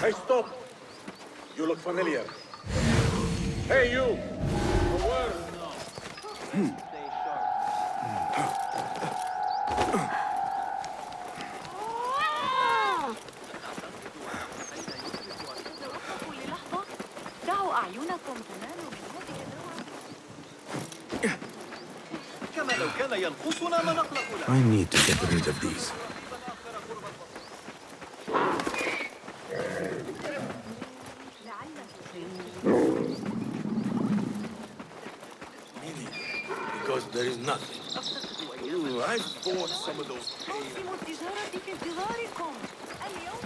Hey, stop! You look familiar. Hey, you! A word! توقفوا للحظة. دعوا أعينكم تنال من هذه الروعة. كما لو كان ينقصنا ما نخلق له. I need to get rid of these. Because there is nothing. Ooh, I bought some of those موسم التجارة في انتظاركم. اليوم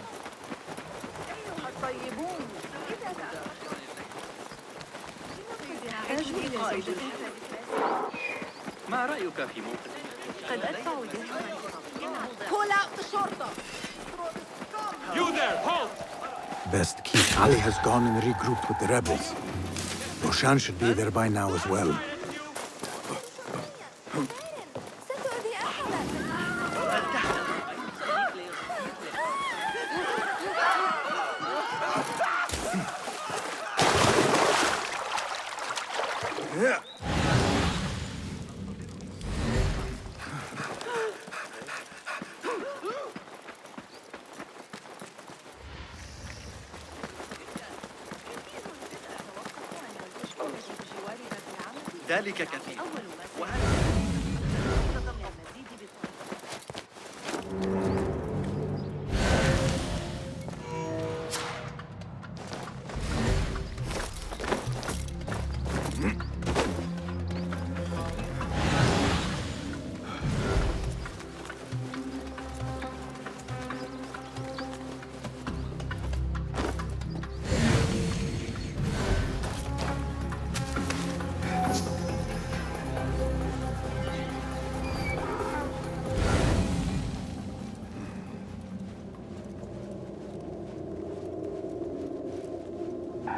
أيها الطيبون. إذا قائد ما رأيك في موقف؟ قد أدفع درهما. Call out the شرطة. You there, halt! Best keep. Ali has gone and regrouped with the rebels. Roshan should be there by now as well. ذلك كثير.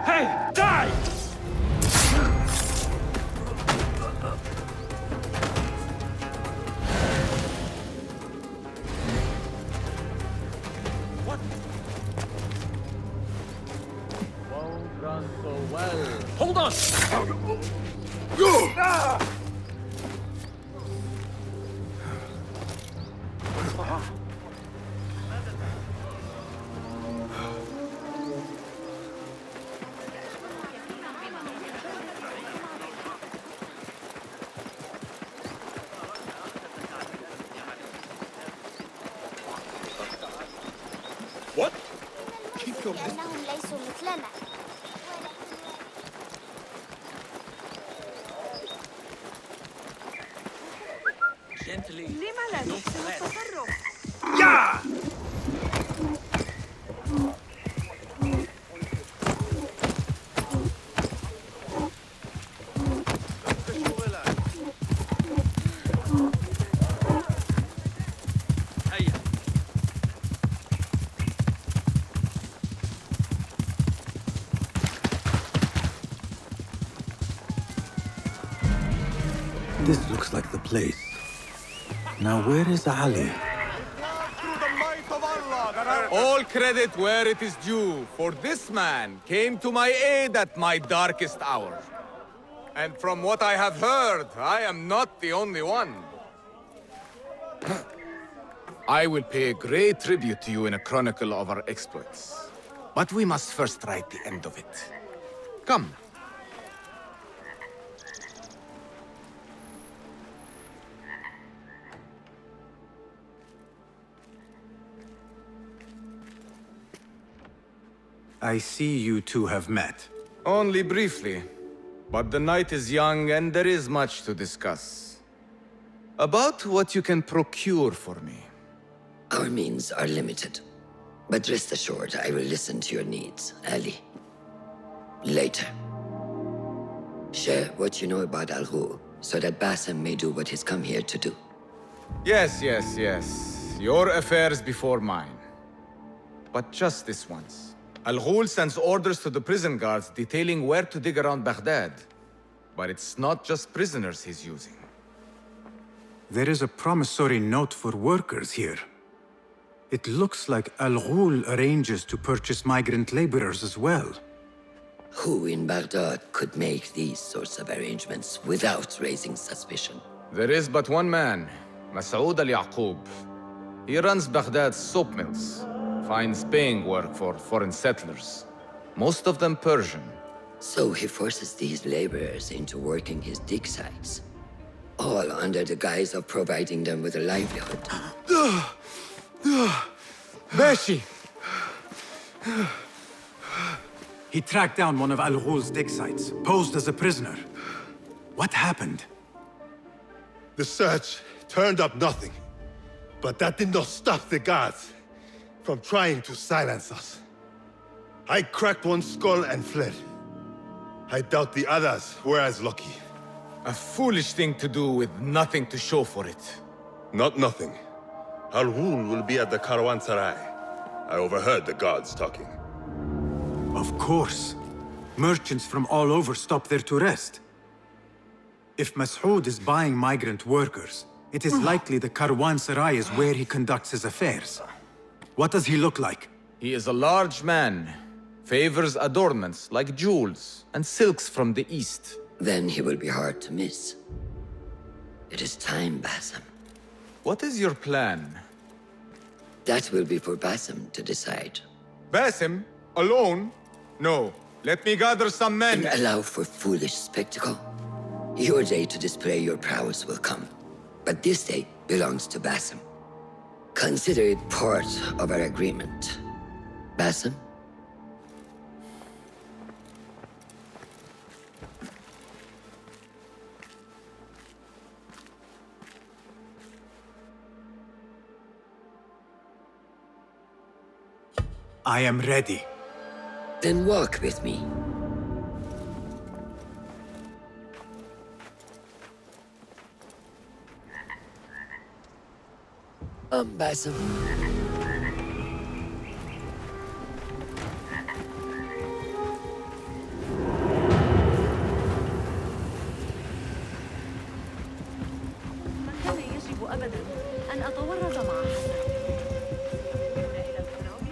Hey, die! What? Won't run so well. Hold on! What? Keep your distance. لأنهم ليسوا مثلنا. لما لا نحسن التصرف؟ This looks like the place. Now where is Ali? All credit where it is due, for this man came to my aid at my darkest hour. And from what I have heard, I am not the only one. I will pay great tribute to you in a chronicle of our exploits. But we must first write the end of it. Come. I see you two have met. Only briefly. But the night is young and there is much to discuss. About what you can procure for me. Our means are limited. But rest assured, I will listen to your needs, Ali. Later. Share what you know about Al-Ghul, so that Bassem may do what he's come here to do. Yes. your affairs before mine. But just this once. Al-Ghul sends orders to the prison guards detailing where to dig around Baghdad. But it's not just prisoners he's using. There is a promissory note for workers here. It looks like Al-Ghul arranges to purchase migrant laborers as well. Who in Baghdad could make these sorts of arrangements without raising suspicion? There is but one man, Masoud al-Yaqub. He runs Baghdad's soap mills, finds paying work for foreign settlers, most of them Persian. So he forces these laborers into working his dig sites, all under the guise of providing them with a livelihood. Beshi! He tracked down one of Al-Ghul's dig sites, posed as a prisoner. What happened? The search turned up nothing. But that did not stop the guards from trying to silence us. I cracked one skull and fled. I doubt the others were as lucky. A foolish thing to do with nothing to show for it. Not nothing. Al-Ghul will be at the Caravanserai. I overheard the guards talking. Of course. Merchants from all over stop there to rest. If Masoud is buying migrant workers, it is likely the Caravanserai is where he conducts his affairs. What does he look like? He is a large man, favors adornments like jewels and silks from the east. Then he will be hard to miss. It is time, Basim. What is your plan? That will be for Basim to decide. Basim? Alone? No. Let me gather some men. And allow for foolish spectacle. Your day to display your prowess will come. But this day belongs to Basim. Consider it part of our agreement. Basim? I am ready. Then walk with me. Basim. ما كان يجب أبداً أن أتورط مع حسن. إلى الخراب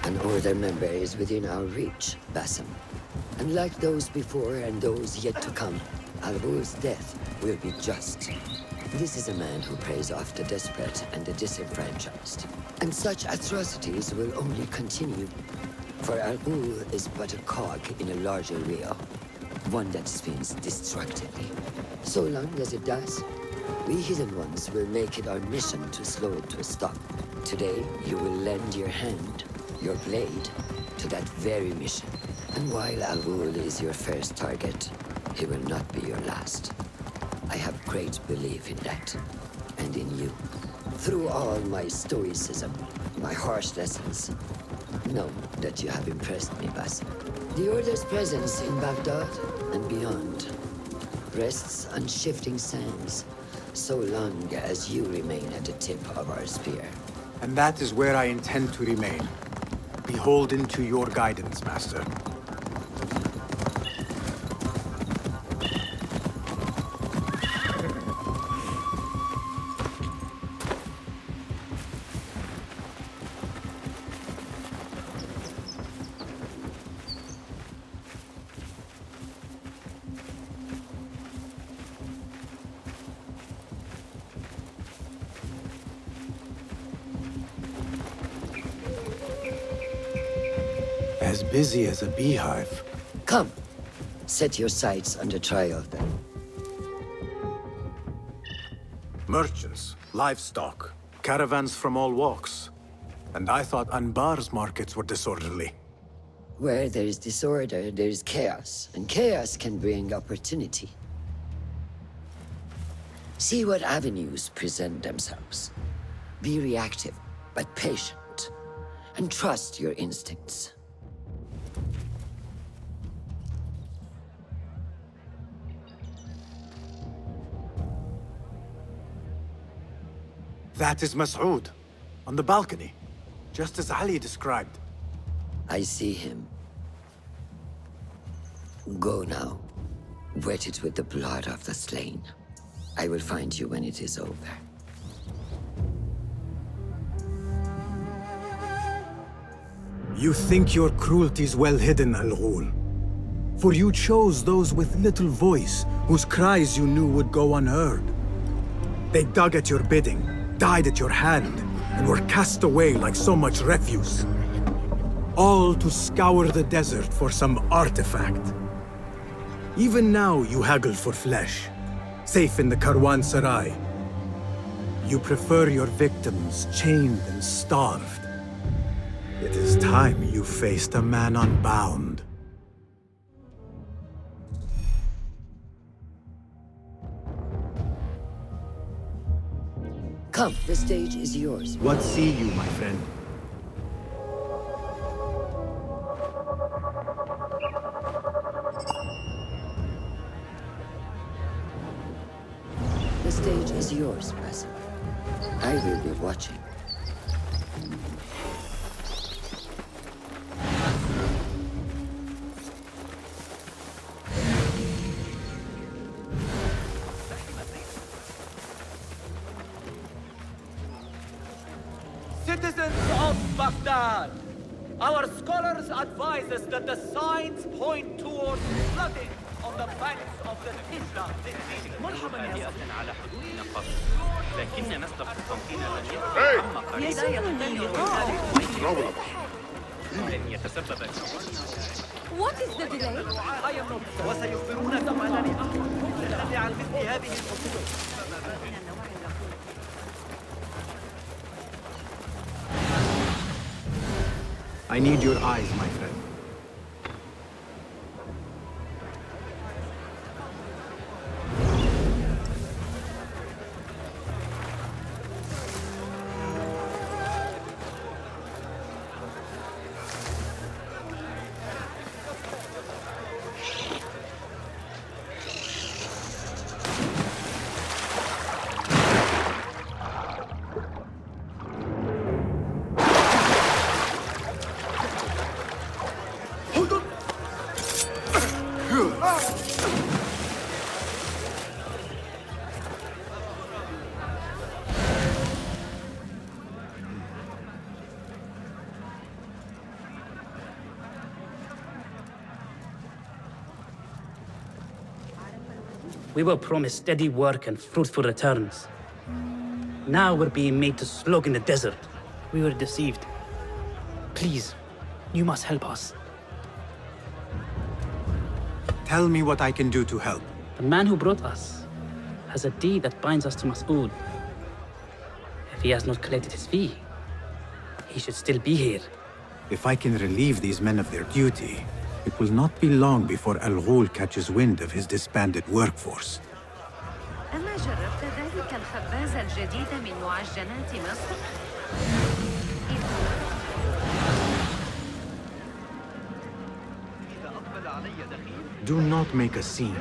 An Order member is within our reach, Basim. And like those before and those yet to come, Al-Ghul's death will be just. This is a man who preys off the desperate and the disenfranchised. And such atrocities will only continue. For Al-Ghul is but a cog in a larger wheel, one that spins destructively. So long as it does, we Hidden Ones will make it our mission to slow it to a stop. Today, you will lend your hand, your blade, to that very mission. And while Al-Ghul is your first target, he will not be your last. I have great belief in that, and in you. Through all my stoicism, my harsh lessons, know that you have impressed me, Basim. The Order's presence in Baghdad and beyond rests on shifting sands, so long as you remain at the tip of our spear. And that is where I intend to remain. Beholden to your guidance, Master. As busy as a beehive. Come, set your sights under trial then. Merchants, livestock, caravans from all walks. And I thought Anbar's markets were disorderly. Where there is disorder, there is chaos, and chaos can bring opportunity. See what avenues present themselves. Be reactive, but patient. And trust your instincts. That is Mas'ud, on the balcony, just as Ali described. I see him. Go now. Wet it with the blood of the slain. I will find you when it is over. You think your cruelties well hidden, Al-Ghul. For you chose those with little voice, whose cries you knew would go unheard. They dug at your bidding, died at your hand, and were cast away like so much refuse. All to scour the desert for some artifact. Even now you haggle for flesh, safe in the Caravanserai. You prefer your victims chained and starved. It is time you faced a man unbound. Come, the stage is yours. What see you, my friend? The stage is yours, Basim. I will be watching. Citizens of Baghdad, our scholars advise us that the signs point towards flooding on the banks of the Tisra this evening. مرحبا يا صديقي. على حدودنا فقط، لكن نسلك التمكين لن يتم قريبا. يزيدني لقاء لن يتسبب What is the delay? وسيخبرون زمانني أحمد عن مثل هذه الخطوط. I need your eyes, my friend. We were promised steady work and fruitful returns. Now we're being made to slog in the desert. We were deceived. Please, you must help us. Tell me what I can do to help. The man who brought us has a deed that binds us to Mas'ud. If he has not collected his fee, he should still be here. If I can relieve these men of their duty, it will not be long before Al-Ghul catches wind of his disbanded workforce. أما جربت ذلك الخباز الجديد من معجنات مصر؟ Do not make a scene.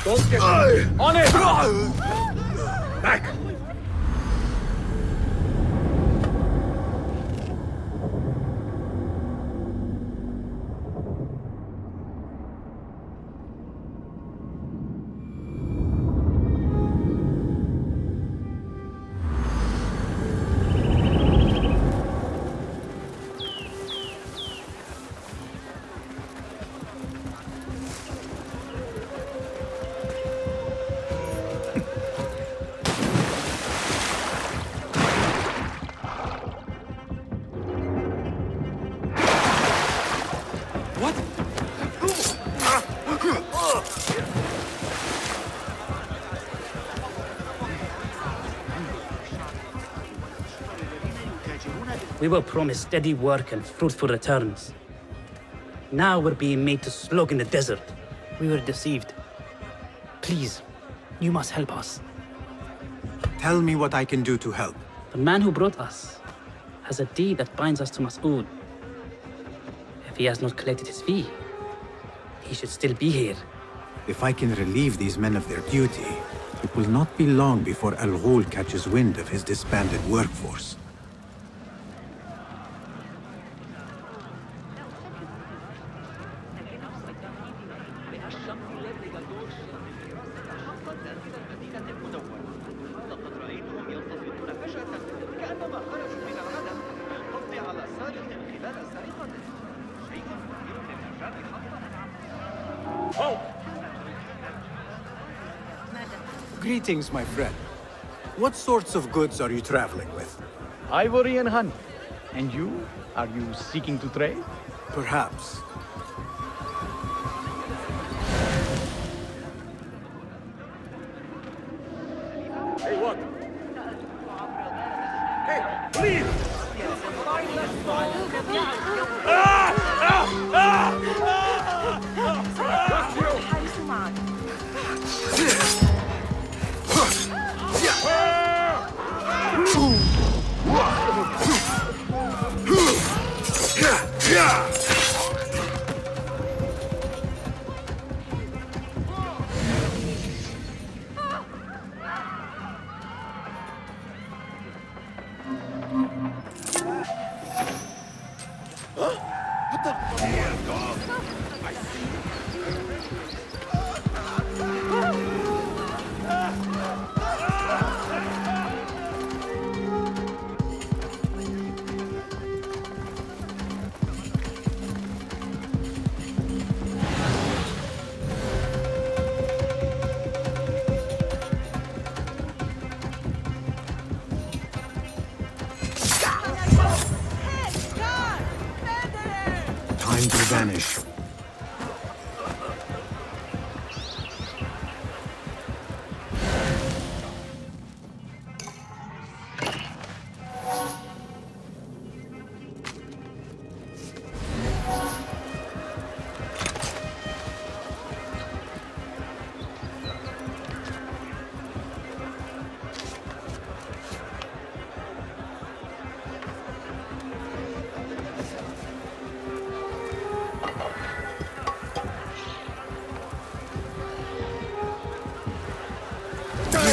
Don't get on it! Back! We were promised steady work and fruitful returns. Now we're being made to slog in the desert. We were deceived. Please, you must help us. Tell me what I can do to help. The man who brought us has a deed that binds us to Mas'ud. If he has not collected his fee, he should still be here. If I can relieve these men of their duty, it will not be long before Al Ghul catches wind of his disbanded workforce. Greetings, my friend. What sorts of goods are you traveling with? Ivory and honey. And you? Are you seeking to trade? Perhaps. Hey, what? Hey, please! الحارس معك. Time to vanish.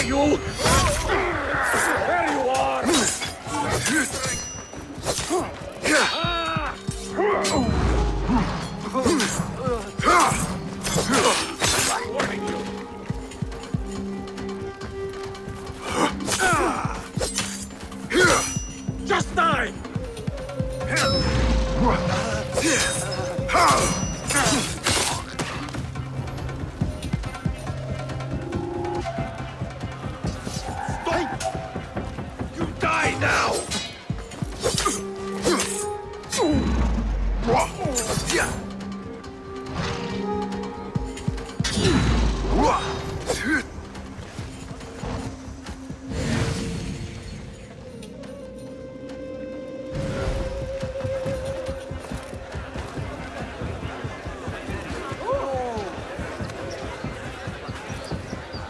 You! There you are! Just die!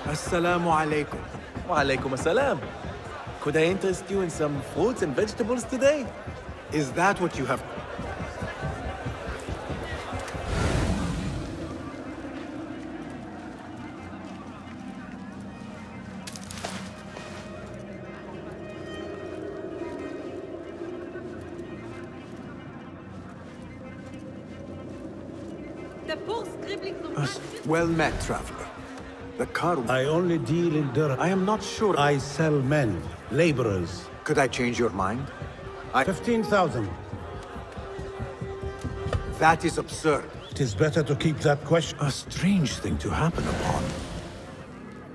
Assalamu alaikum. Wa alaikum assalam. Could I interest you in some fruits and vegetables today? Is that what you have? Well met, traveler. The car... I only deal in dirt. I am not sure. I sell men, laborers. Could I change your mind? 15,000. That is absurd. It is better to keep that question. A strange thing to happen upon.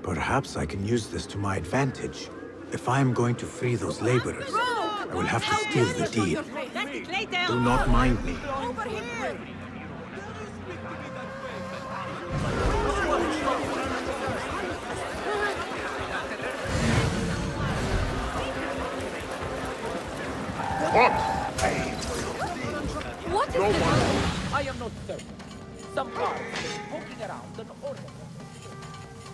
Perhaps I can use this to my advantage. If I am going to free those laborers, I will have to steal the deed. Do not mind me. What? not certain. Some guards just poking around and ordering.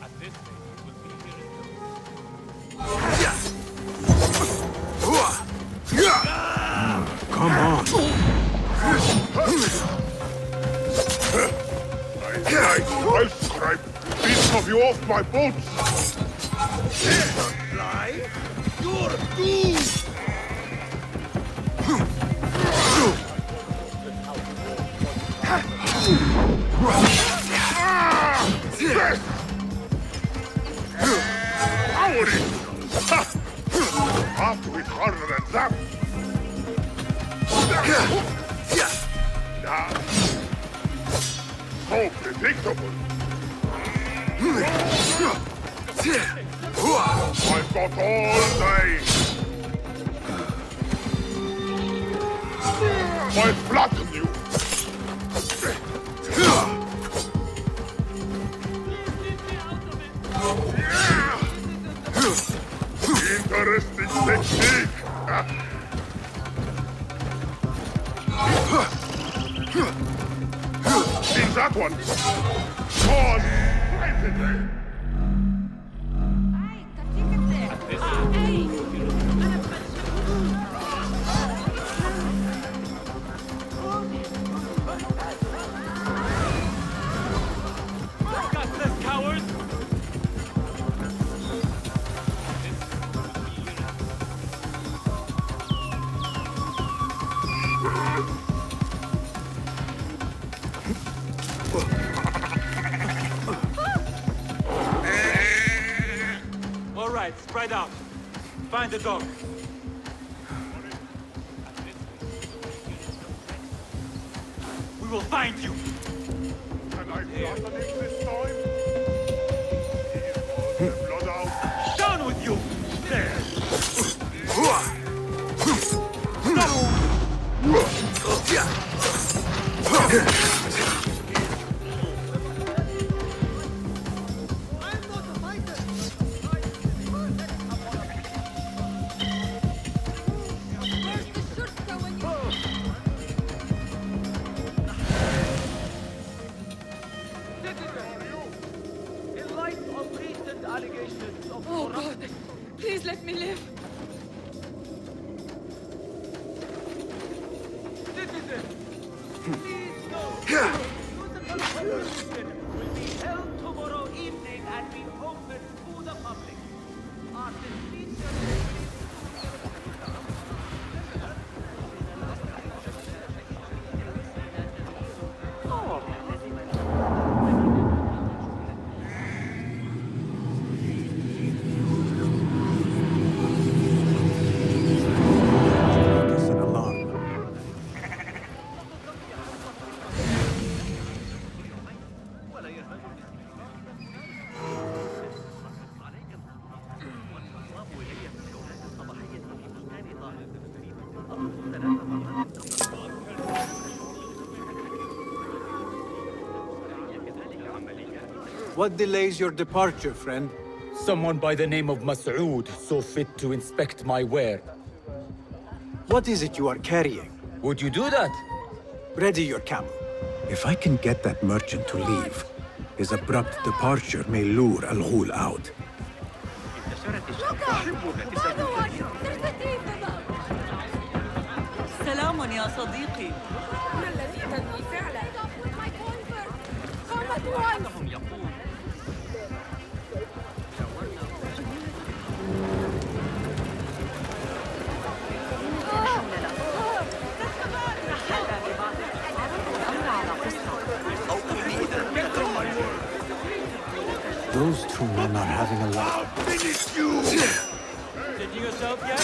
At this stage, it will be here Come on. I'll scrape bits of you off my boots! Fly? You're doomed! Yes! Howdy! Ha! Have to hit harder than that! So predictable! I've got all day! I'll flatten you! Interesting technique! In that one! On! Right in there! All right, spread out. Find the dog. We will find you. Can I flatten him this time? Blood out! Down with you! There! In light of recent allegations of Oh God, please let me live. citizens, please know musical competition will be held tomorrow evening and be open to the public. Artist features It's an alarm. What delays your departure, friend? someone by the name of Mas'ud so fit to inspect my ware. What is it you are carrying? Would you do that? Ready your camel. If I can get that merchant to leave, his abrupt departure may lure Al-Ghul out. سلام يا صديقي. ما الذي تنوي فعله؟ قامت وانس. Those two men are having a laugh. Taking yourself yet?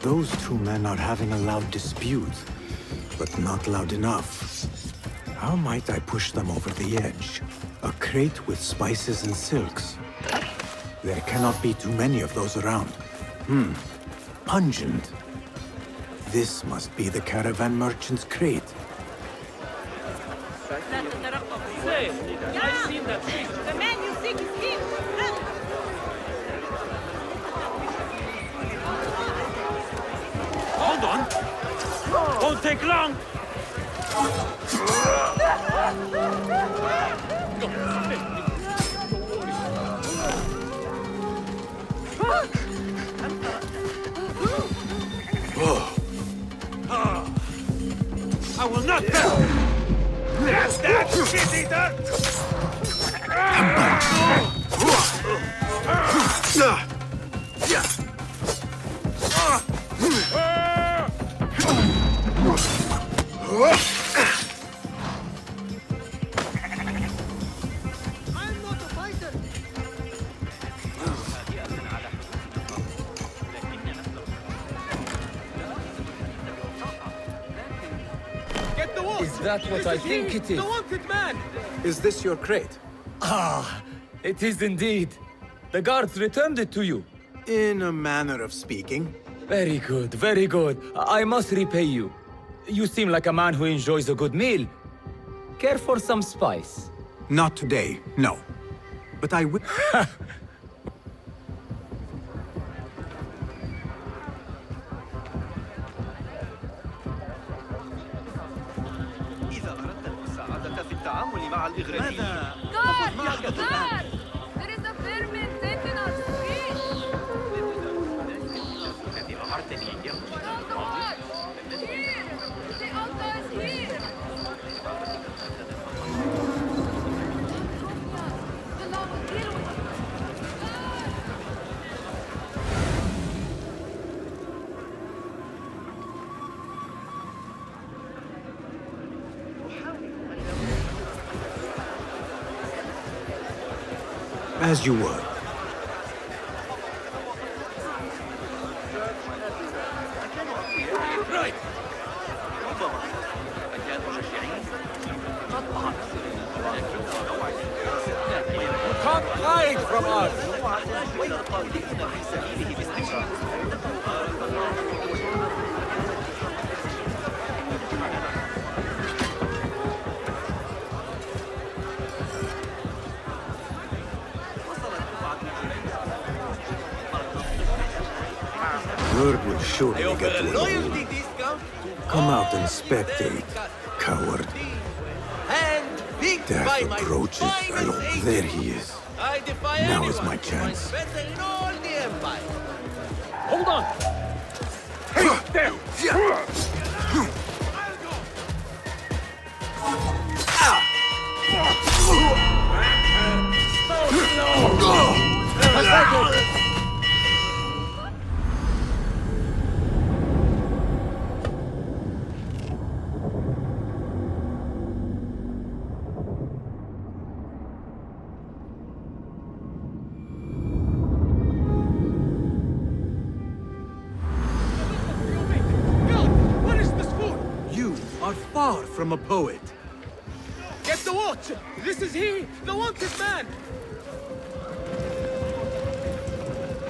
Those two men are having a loud dispute. but not loud enough. How might I push them over the edge? A crate with spices and silks. There cannot be too many of those around. Pungent. This must be the caravan merchant's crate. Say, I've seen that face. The man you seek is here. Hold on! Won't take long! I will not fail! That's that, shit-eater! I'm not a fighter. Get the wolf! Is that what I think it is? The wanted man! Is this your crate? Ah, it is indeed. The guards returned it to you. In a manner of speaking. Very good, very good. I must repay you. You seem like a man who enjoys a good meal. Care for some spice? Not today, no. But I will. إذا أردت المساعدة في التعامل مع الإغريقيين Guard! Guard! There is a vermin taking us fish! Don't watch! Here! The altar is here! The law will deal with you! Guard! As you were. right. ربما مكان مشجعين قد Can't hide from us! والقادمين في سبيله باستمرار. Word will surely I offer get a to loyalty it. discount. Come out and spectate, coward. Handpicked by Death my approaches. finest agent. There he is. I defy Now anyone is my to chance. find better in all the empire. Hold on! Hey, there! What is this food? You are far from a poet. Get the watch! This is he, the wanted man!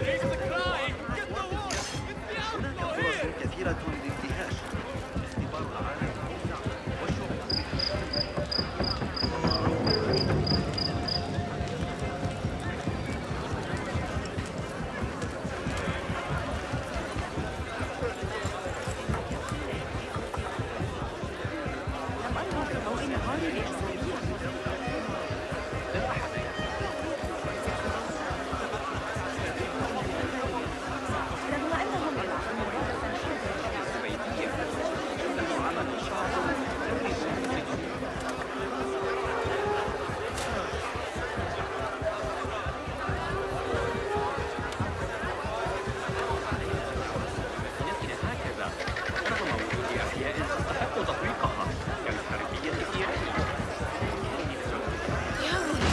Raise the cry! Get the watch! It's the outlaw here! كثيرة للانتهاش. اختبار أعالي الأوسع والشغل.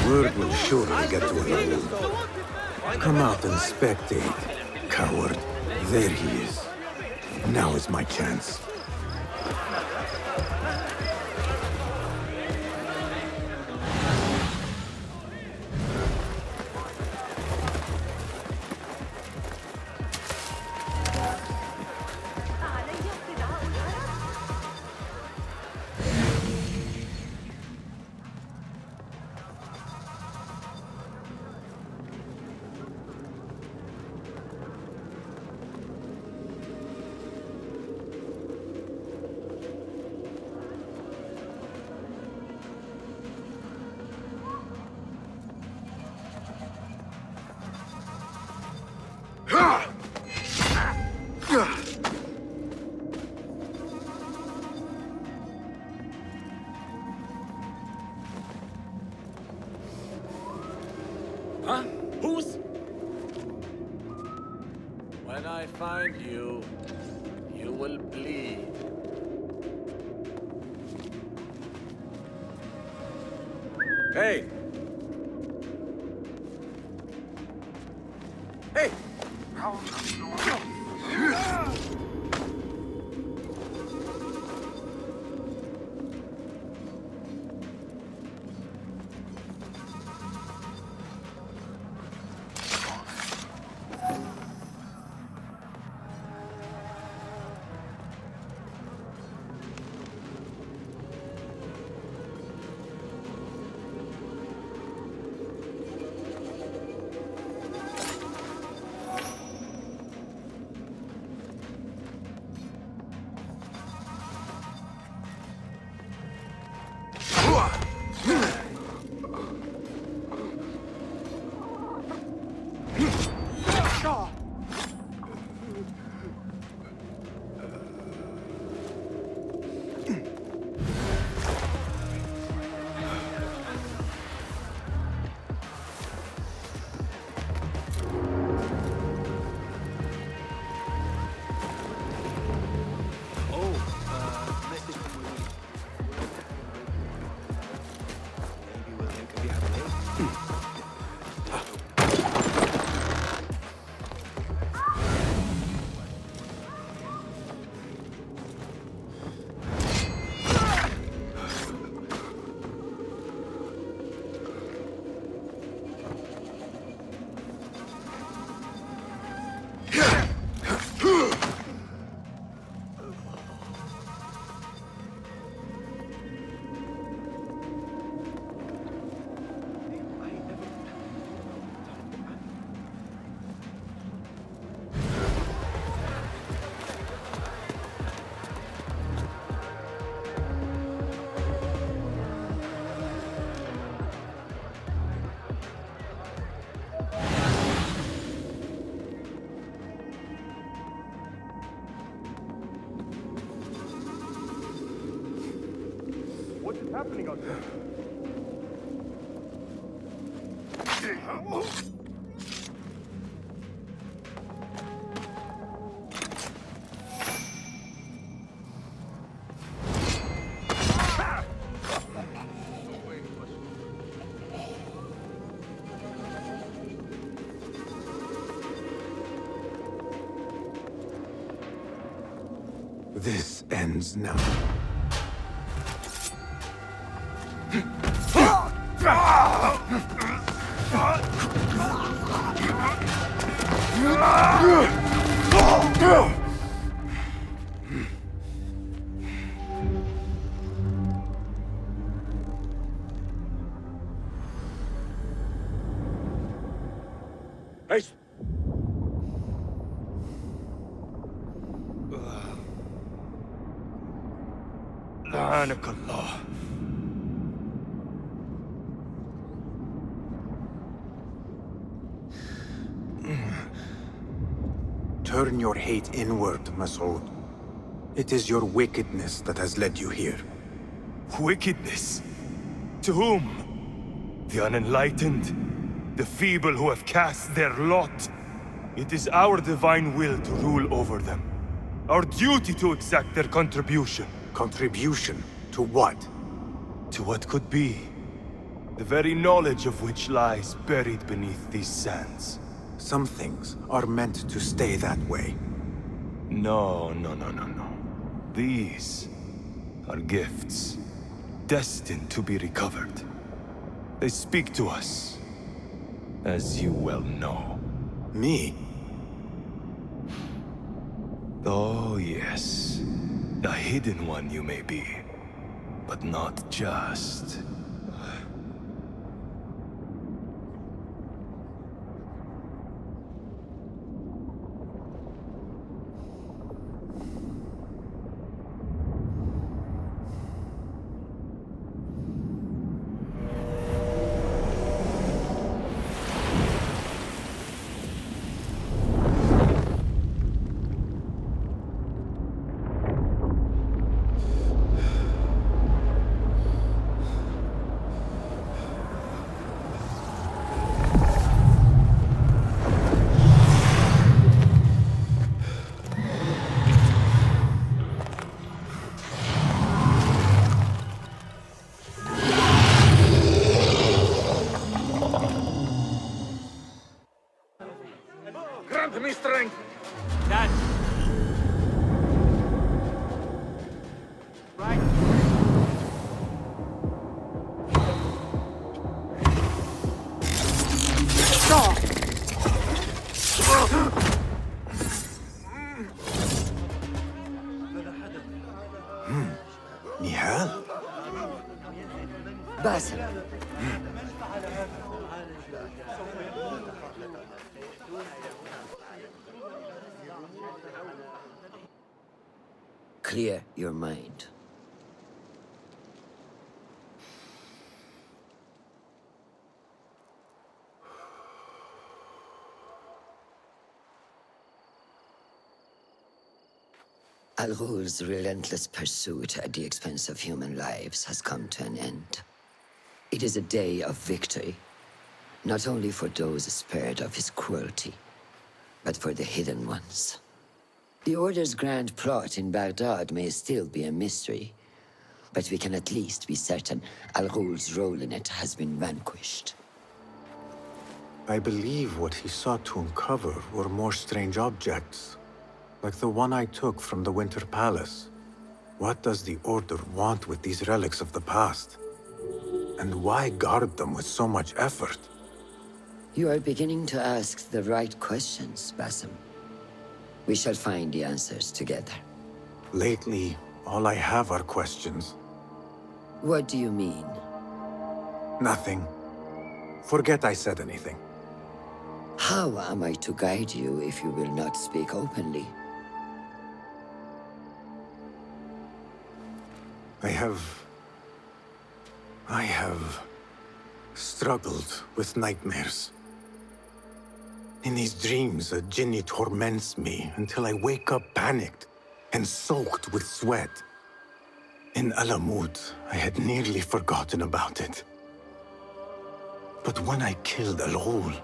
Word will surely get to Raoul. Come out and spectate, coward. There he is. Now is my chance. When I find you, you will bleed. Hey! Hey! What is happening out there? This ends now. لعنك الله. Turn your hate inward, Mas'ud. It is your wickedness that has led you here. Wickedness? To whom? The unenlightened? The feeble who have cast their lot? It is our divine will to rule over them. Our duty to exact their contribution. Contribution? To what? To what could be. The very knowledge of which lies buried beneath these sands. Some things are meant to stay that way. No. These are gifts, destined to be recovered. They speak to us, as you well know. Me? Oh, yes. A hidden one you may be, but not just. Grant me strength! That. Right. Stop! Nihal? Basim. Clear your mind. Al-Ghul's relentless pursuit at the expense of human lives has come to an end. It is a day of victory, not only for those spared of his cruelty, but for the hidden ones. The Order's grand plot in Baghdad may still be a mystery, but we can at least be certain Al-Ghul's role in it has been vanquished. I believe what he sought to uncover were more strange objects, like the one I took from the Winter Palace. What does the Order want with these relics of the past? And why guard them with so much effort? You are beginning to ask the right questions, Basim. We shall find the answers together. Lately, all I have are questions. What do you mean? Nothing. Forget I said anything. How am I to guide you if you will not speak openly? I have struggled with nightmares. In these dreams, a jinni torments me until I wake up panicked and soaked with sweat. In Alamut, I had nearly forgotten about it. But when I killed Al-Ghul,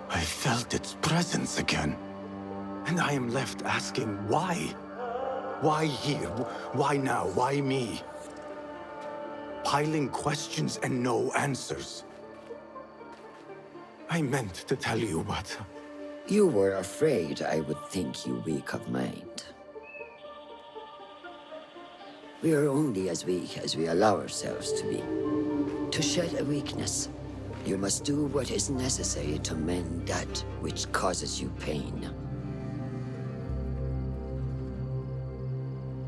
I felt its presence again. And I am left asking why? Why here? Why now? Why me? Piling questions and no answers. I meant to tell you, but... You were afraid I would think you weak of mind. We are only as weak as we allow ourselves to be. To shed a weakness, you must do what is necessary to mend that which causes you pain.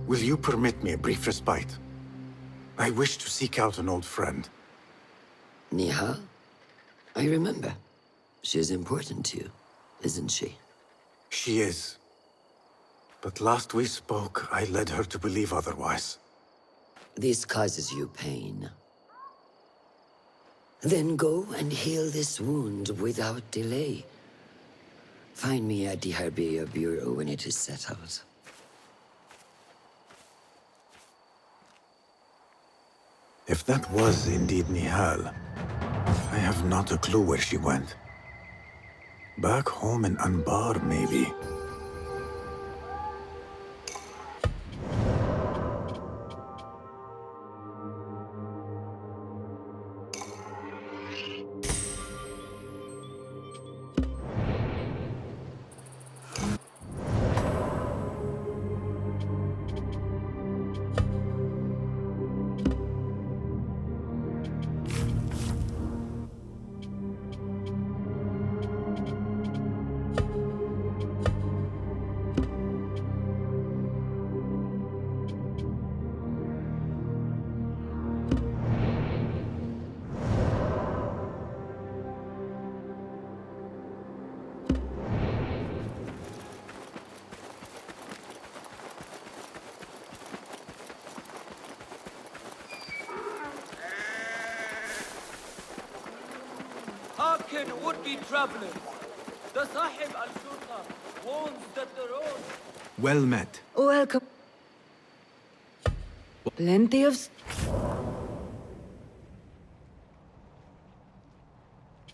Will you permit me a brief respite? I wish to seek out an old friend. Nihal? I remember. She is important to you, isn't she? She is. But last we spoke, I led her to believe otherwise. This causes you pain. Then go and heal this wound without delay. Find me at the Harbiya Bureau when it is settled. If that was indeed Nihal, I have not a clue where she went. Back home in Anbar, maybe. Hearken, would-be travelers. The Sahib al-Shurta warns that the road... Well met. Welcome. Plenty of...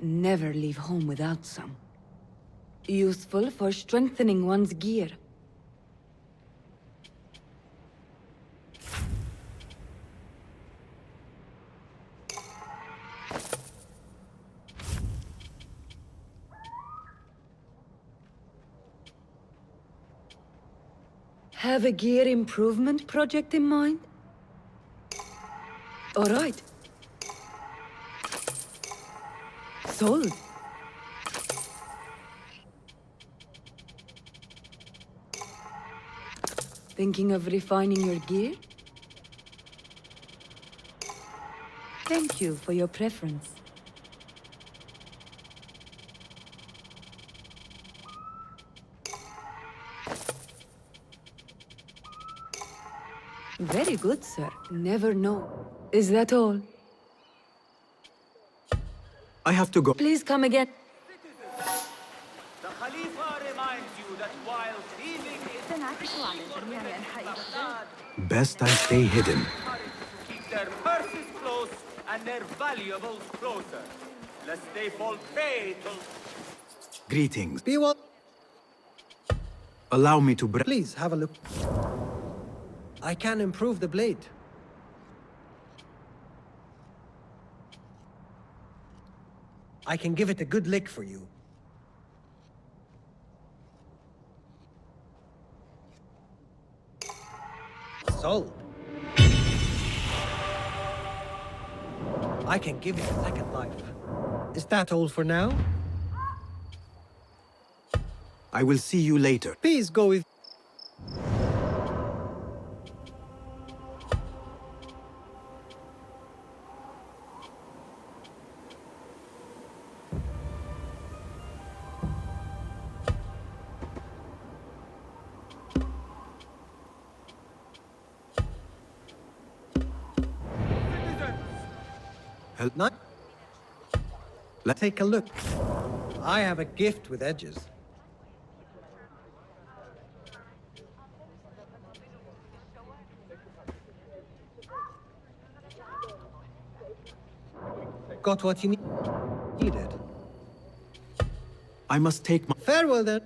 Never leave home without some. Useful for strengthening one's gear. Have a gear improvement project in mind? All right. Sold. Thinking of refining your gear? Thank you for your preference. Very good, sir. Never know. Is that all? I have to go. Please come again. The Khalifa reminds you that while thieving in Baghdad, Best I stay hidden. to keep their purses close and their valuables closer, lest they fall prey to... Greetings. Be well. Allow me to Please have a look. I can improve the blade. I can give it a good lick for you. Sold. I can give it a second life. Is that all for now? I will see you later. Please go with... Not. Let's take a look. I have a gift with edges. Got what you needed. I must take my... Farewell then.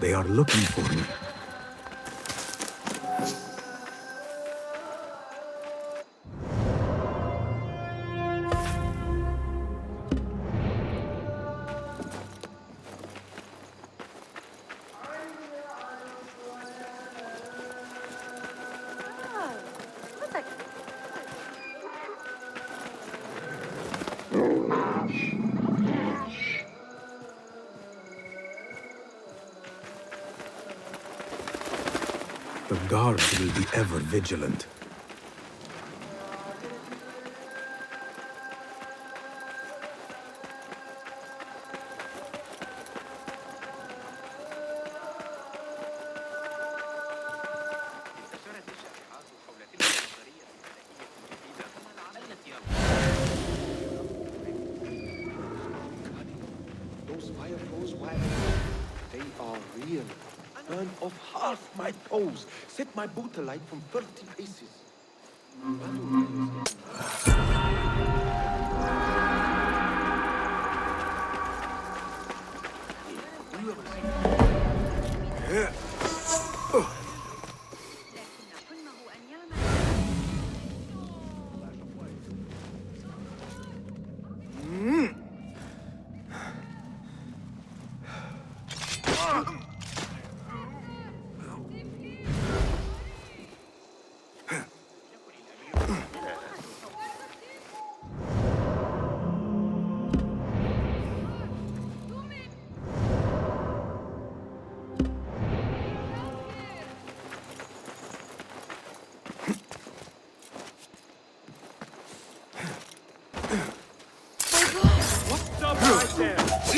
They are looking for me. The guards will be ever vigilant. Those fire flows, they are real. Burn off half my toes. Set my boot alight from 30 paces.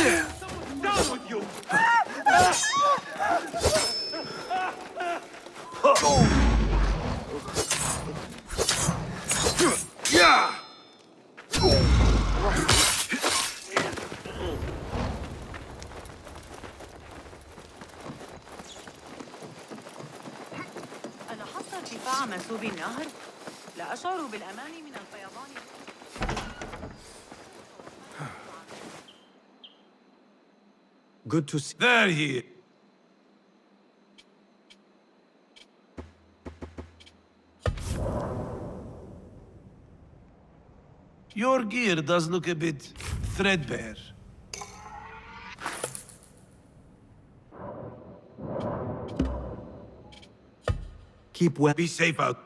Down with you! Yeah! ألاحظت ارتفاع منسوب النهر؟ لا أشعر بالأمان من الفيضان. Good to see. There he is. Your gear does look a bit threadbare. Keep well. Be safe out.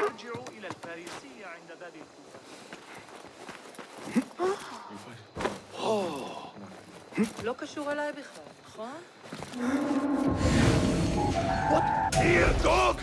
ارجعوا إلى الفارسية عند باب לא קשור אליי בכלל, נכון? What? Here, dog!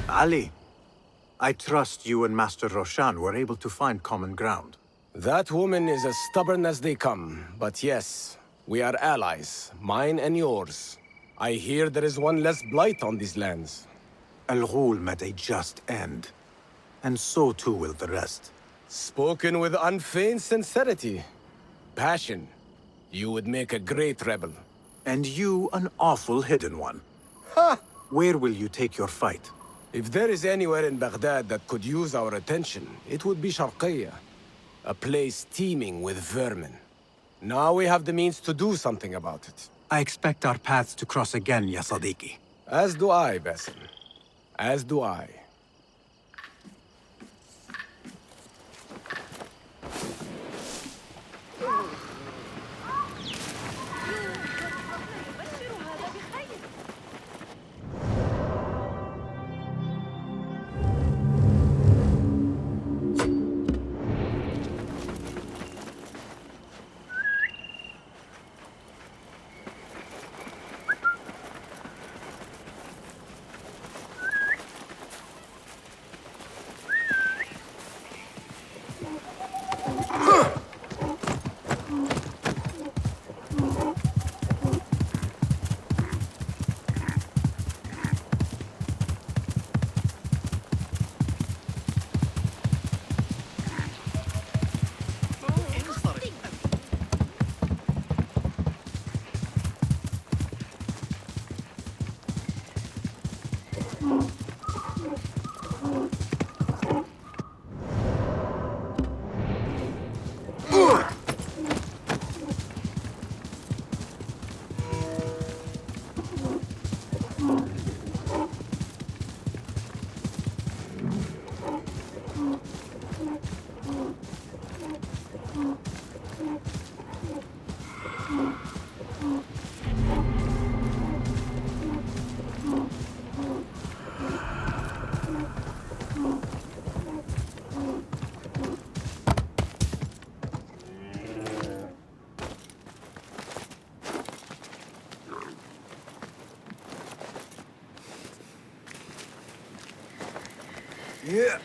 Ali, I trust you and Master Roshan were able to find common ground. That woman is as stubborn as they come, but yes, we are allies, mine and yours. I hear there is one less blight on these lands. Al Ghul met a just end. And so too will the rest. Spoken with unfeigned sincerity. Passion. You would make a great rebel. And you an awful hidden one. Ha! Where will you take your fight? If there is anywhere in Baghdad that could use our attention, it would be Sharqiyya. A place teeming with vermin. Now we have the means to do something about it. I expect our paths to cross again, ya Sadiqi. As do I, Basim. As do I. Yeah.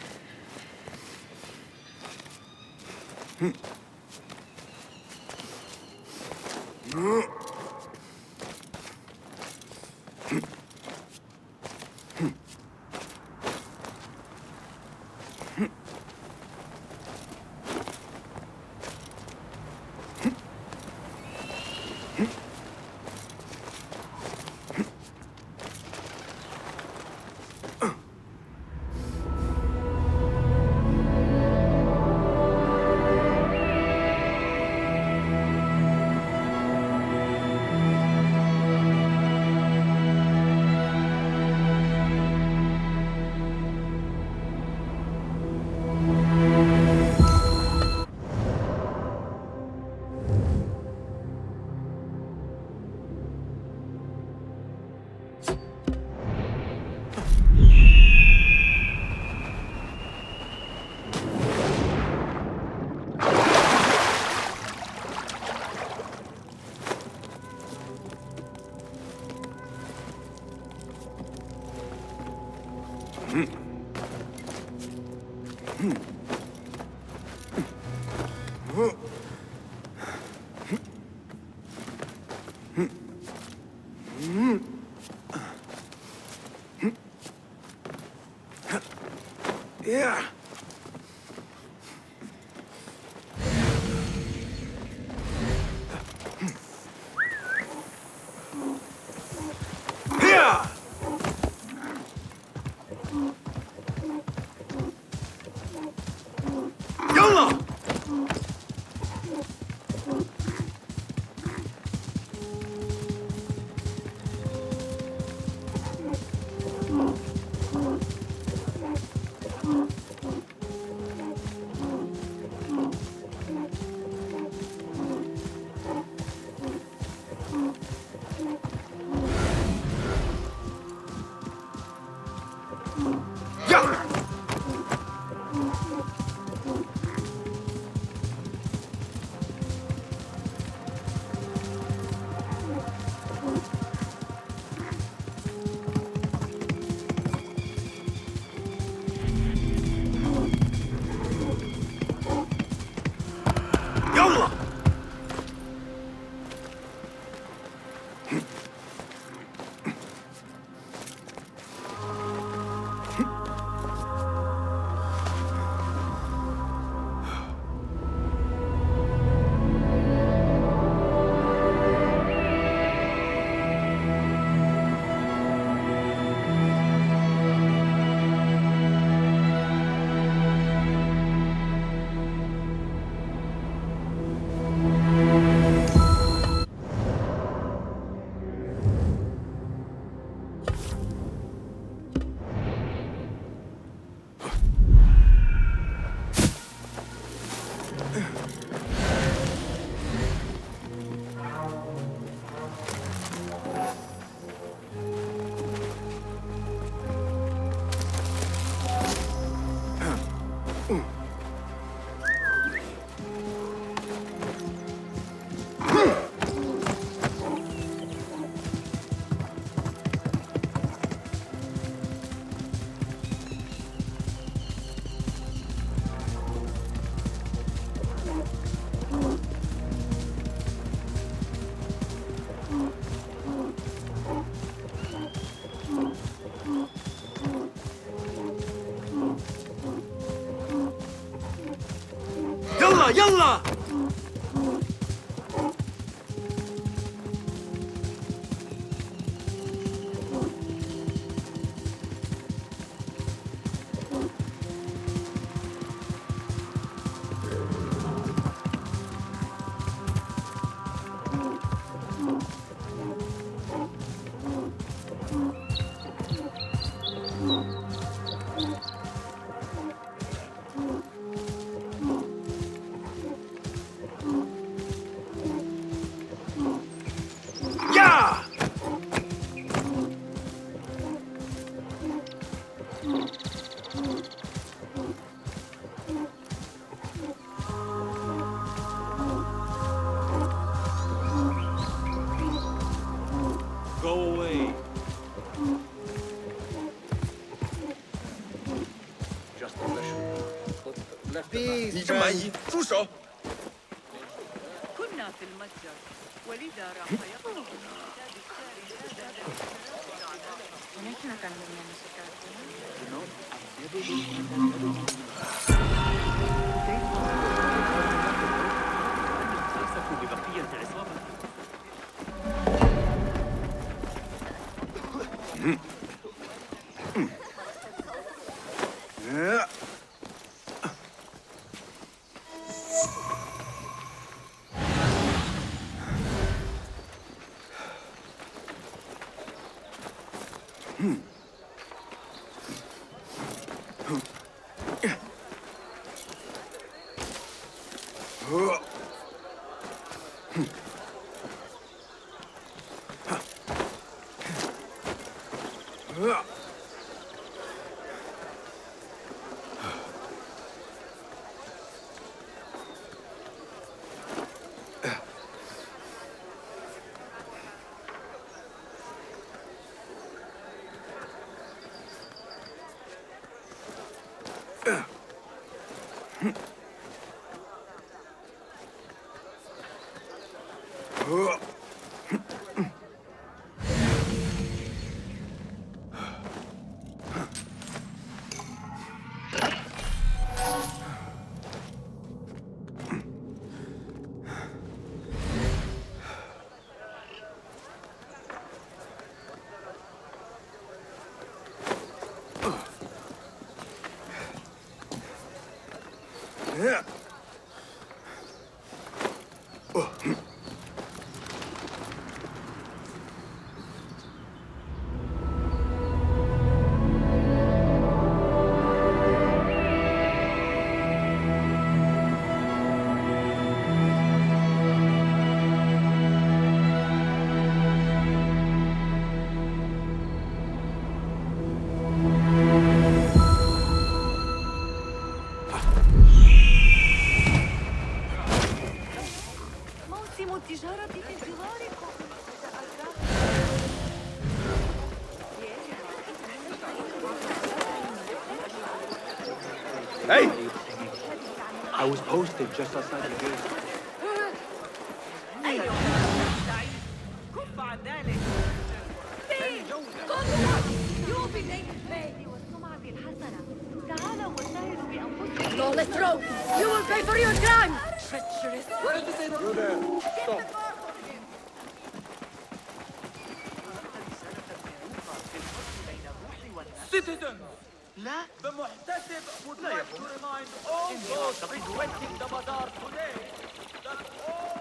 Yeah. يلا! Go away. Just a mission. But left Peace, 你这蛮夷，住手！ كنا في المتجر ولذا راح يقرأ ببقية عصابة. موسم التجارة في انتظاركم. Hey! I was posted just outside the gate. كف عن ذلك. والسمعة الحسنة. تعالوا واشتهروا بأنفسكم. No, let's roll. You will pay for your crime. Treacherous. You there. Stop. Citizens! لا بمحتسب would like to remind all those frequenting the bazaar today that all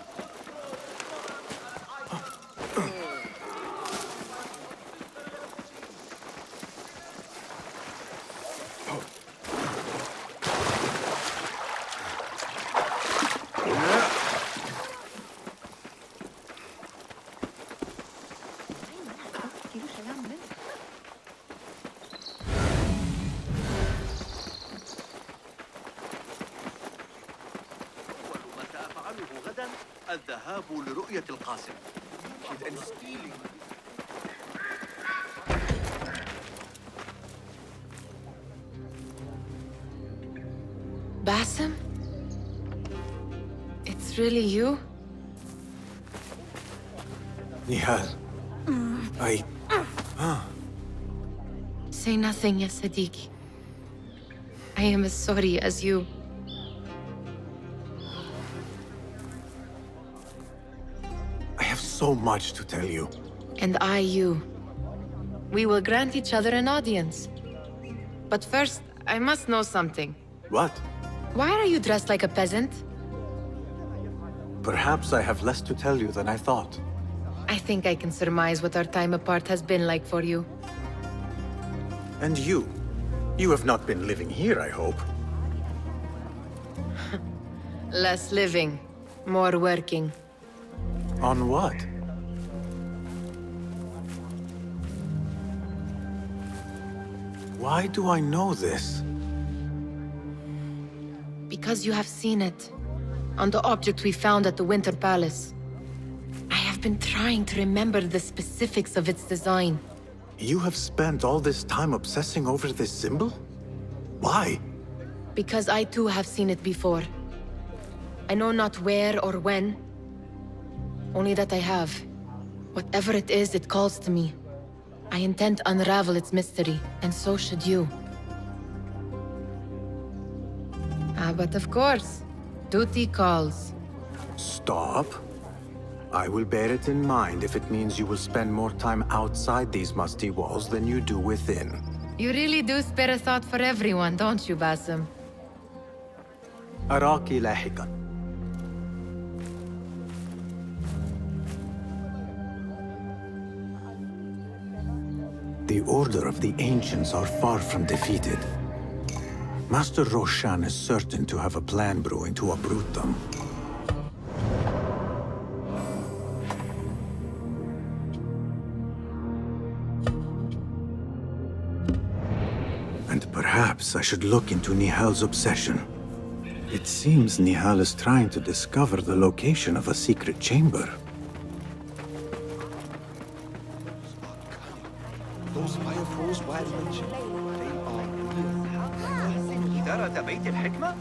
الذهاب لرؤية القاسم. And stealing. Bassem? It's really you? Nihal. Say nothing, ya Sadiqi. I am as sorry as you. so much to tell you. And I you. We will grant each other an audience. But first, I must know something. What? Why are you dressed like a peasant? Perhaps I have less to tell you than I thought. I think I can surmise what our time apart has been like for you. And you? You have not been living here, I hope. Less living, more working. On what? Why do I know this? Because you have seen it. On the object we found at the Winter Palace. I have been trying to remember the specifics of its design. You have spent all this time obsessing over this symbol? Why? Because I too have seen it before. I know not where or when. Only that I have. Whatever it is, it calls to me. I intend to unravel its mystery, and so should you. But of course, duty calls. Stop. I will bear it in mind if it means you will spend more time outside these musty walls than you do within. You really do spare a thought for everyone, don't you, Basim? أراك لاحقاً. The Order of the Ancients are far from defeated. Master Roshan is certain to have a plan brewing to uproot them. And perhaps I should look into Nihal's obsession. It seems Nihal is trying to discover the location of a secret chamber. Those fireflies were mentioned. They are real. إدارة بيت الحكمة؟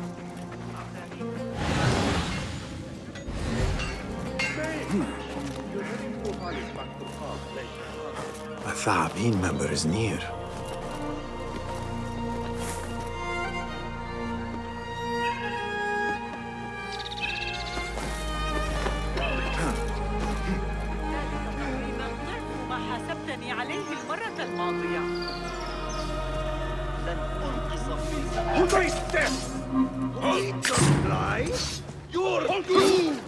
A Thaabin member is near. Who is this? Need to fly? You're doomed!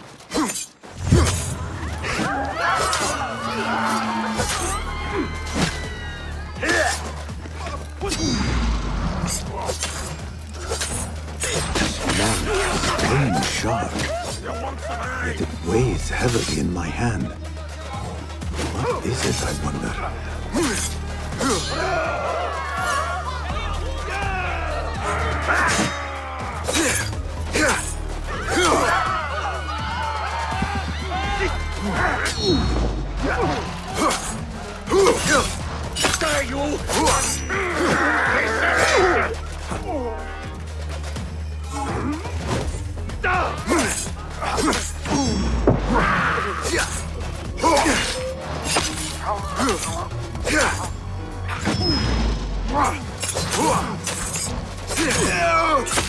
Strange sharp. Yet it weighs heavily in my hand. What is it, I wonder? There you!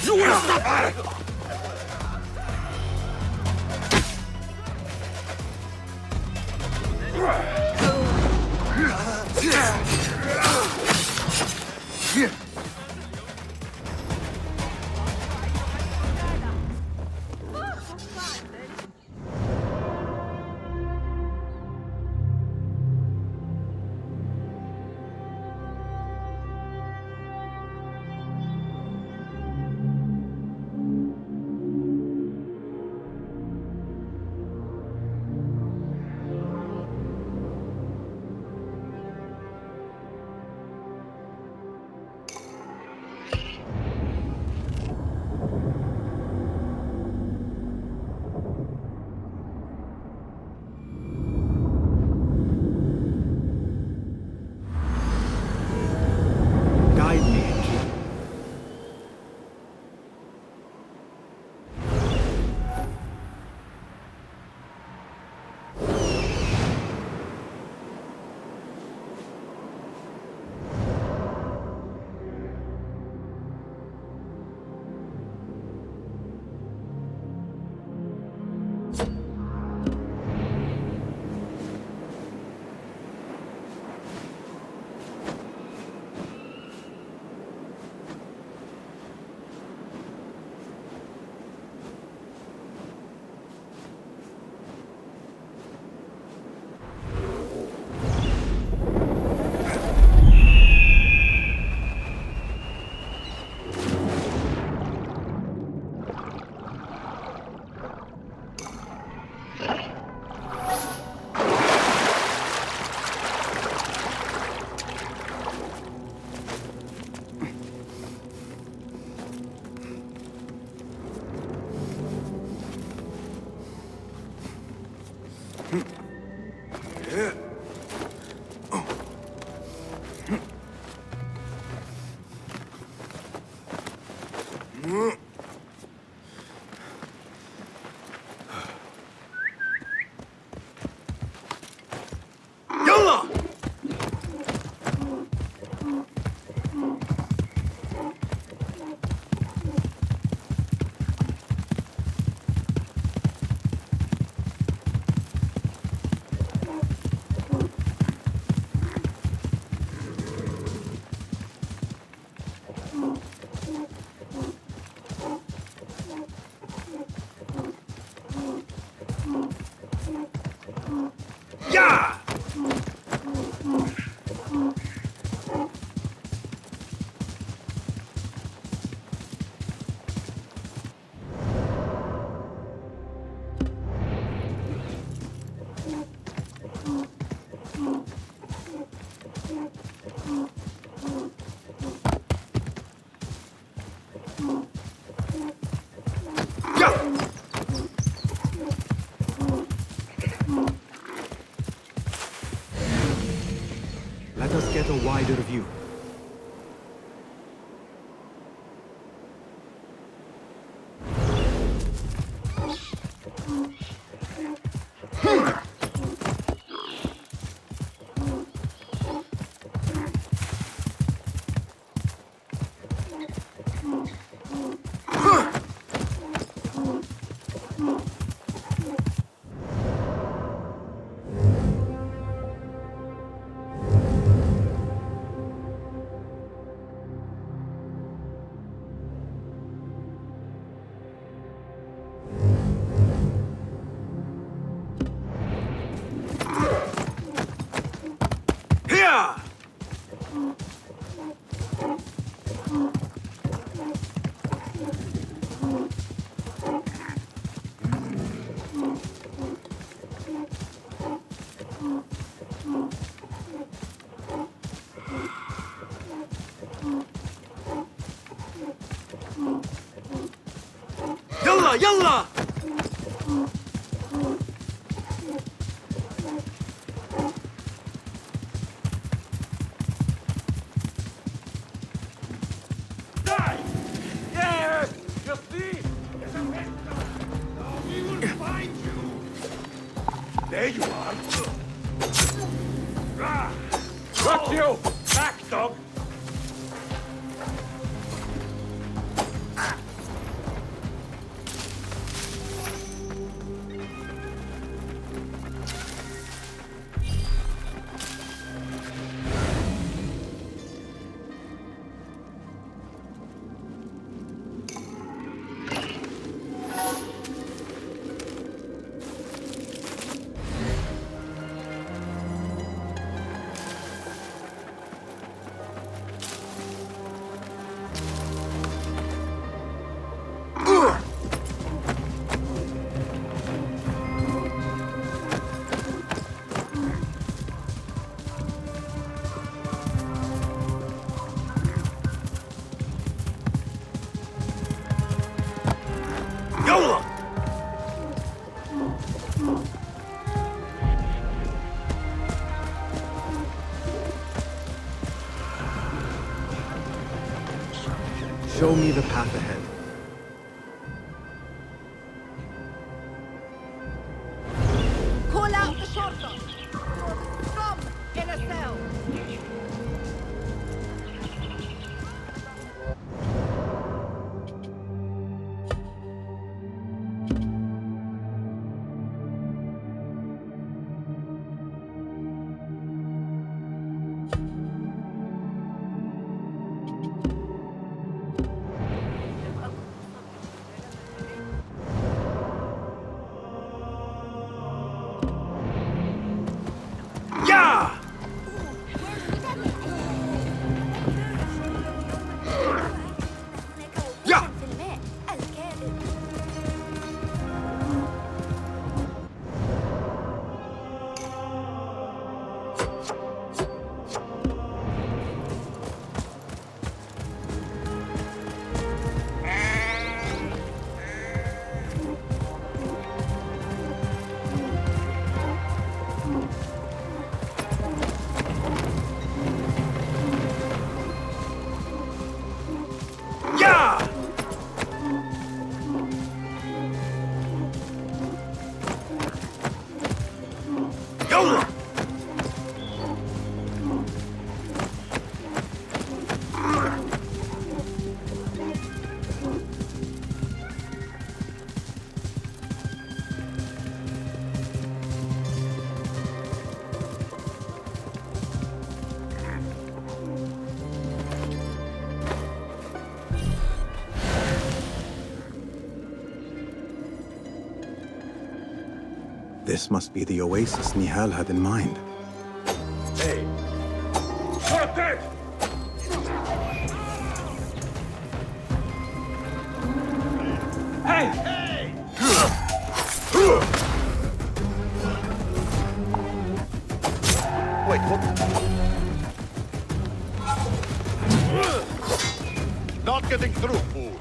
You will suffer! Let us get a wider view. يلا يلا Yes! You see? We will find you! There you are! Got you! Back, dog! يلا Show me the path ahead. Call out the shorter! Come in a cell! يا يا يا يلا This must be the oasis Nihal had in mind. Hey! You're dead! Hey! Hey! Wait, what? Not getting through, fool.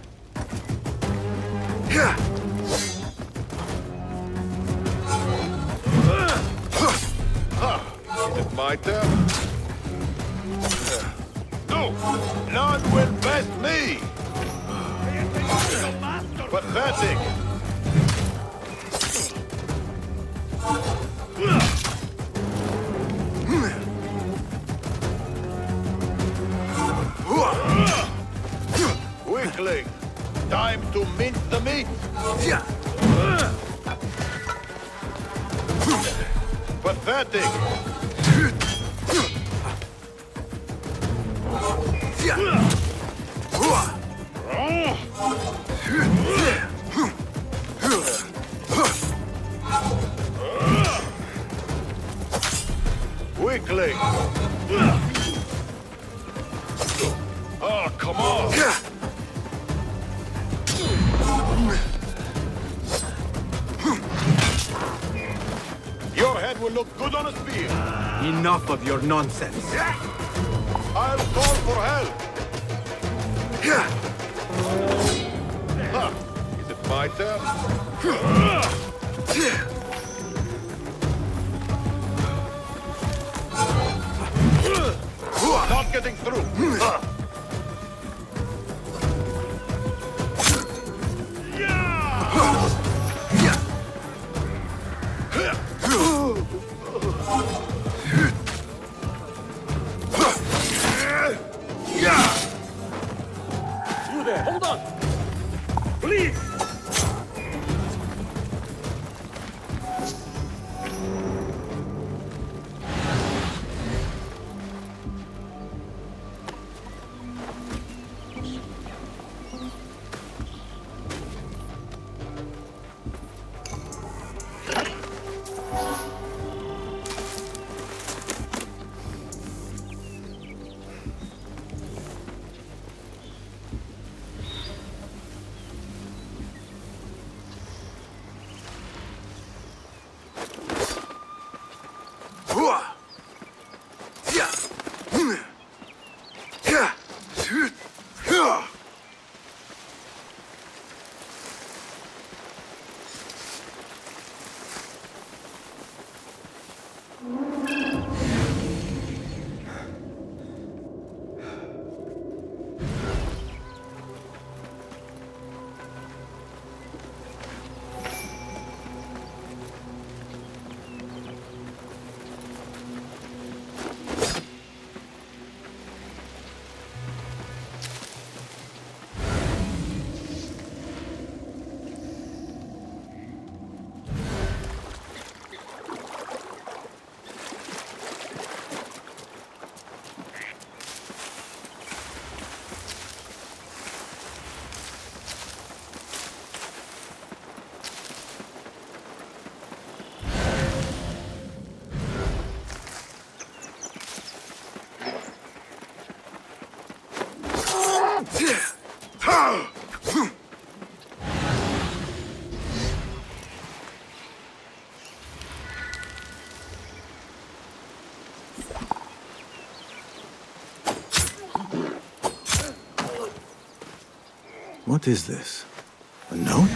Is it my turn? None will best me! Pathetic! Weakling! Time to mince the meat! Pathetic! Weakling! Oh, come on! Your head will look good on a spear. Enough of your nonsense. I'll call for help. Huh. Is it my turn? Not getting through. You there, hold on! Please! What is this? A note?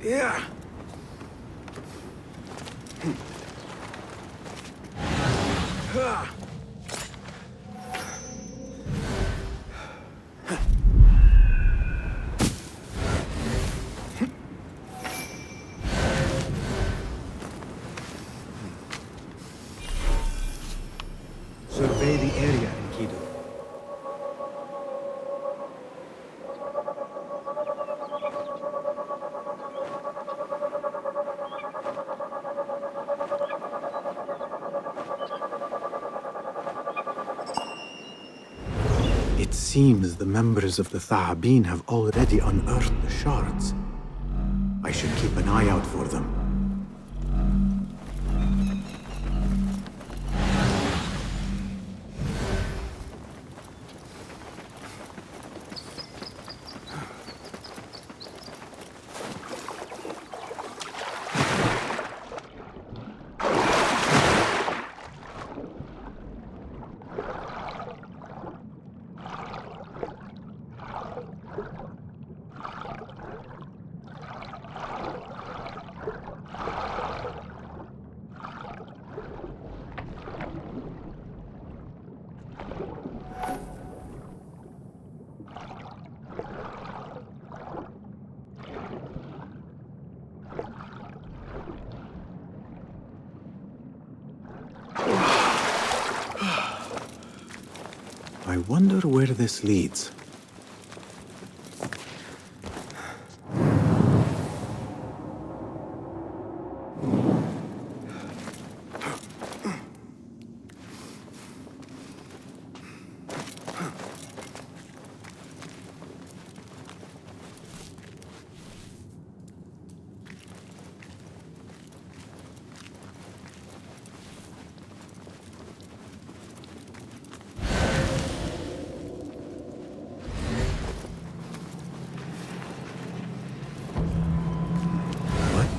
Yeah. Survey the area, Enkidu. It seems the members of the Tha'abin have already unearthed the shards. I should keep an eye out for them. I wonder where this leads.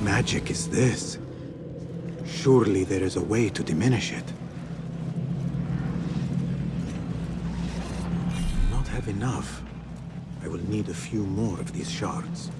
Magic is this? Surely there is a way to diminish it. Not have enough. I will need a few more of these shards.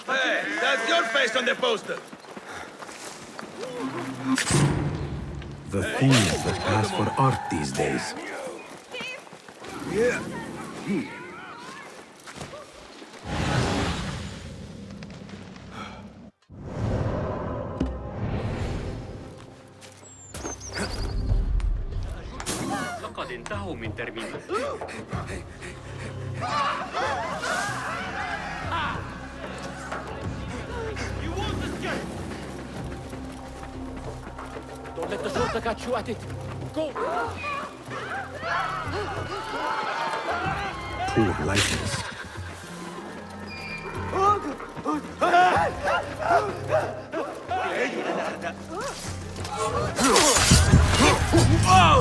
Hey, that's your face on the poster. The things that pass for art these days. Yeah. لقد انتهوا من ترميمه. Don't let the Shorta catch you at it. Go! Poor likeness.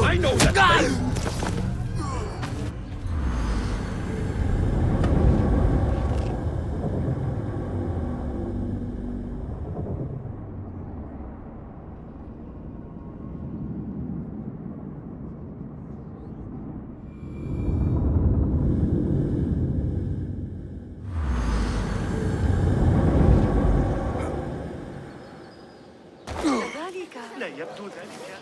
I know that place! لا يبدو ذلك.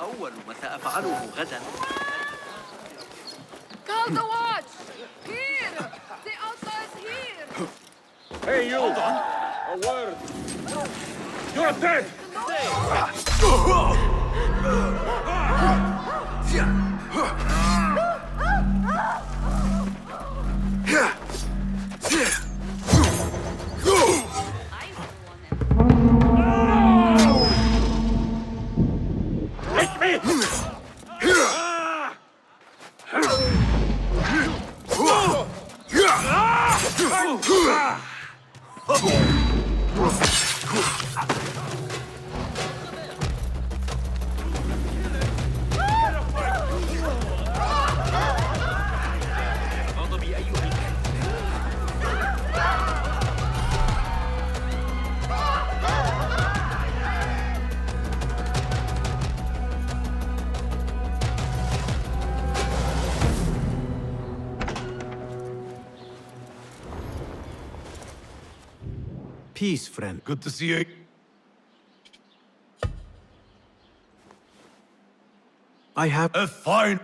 أول ما سأفعله غدا. Call the watch! Here! The Alpha is here! Hey, you! Hold on! A word! You're dead! Take me! Peace, friend. Good to see you. I have a fine...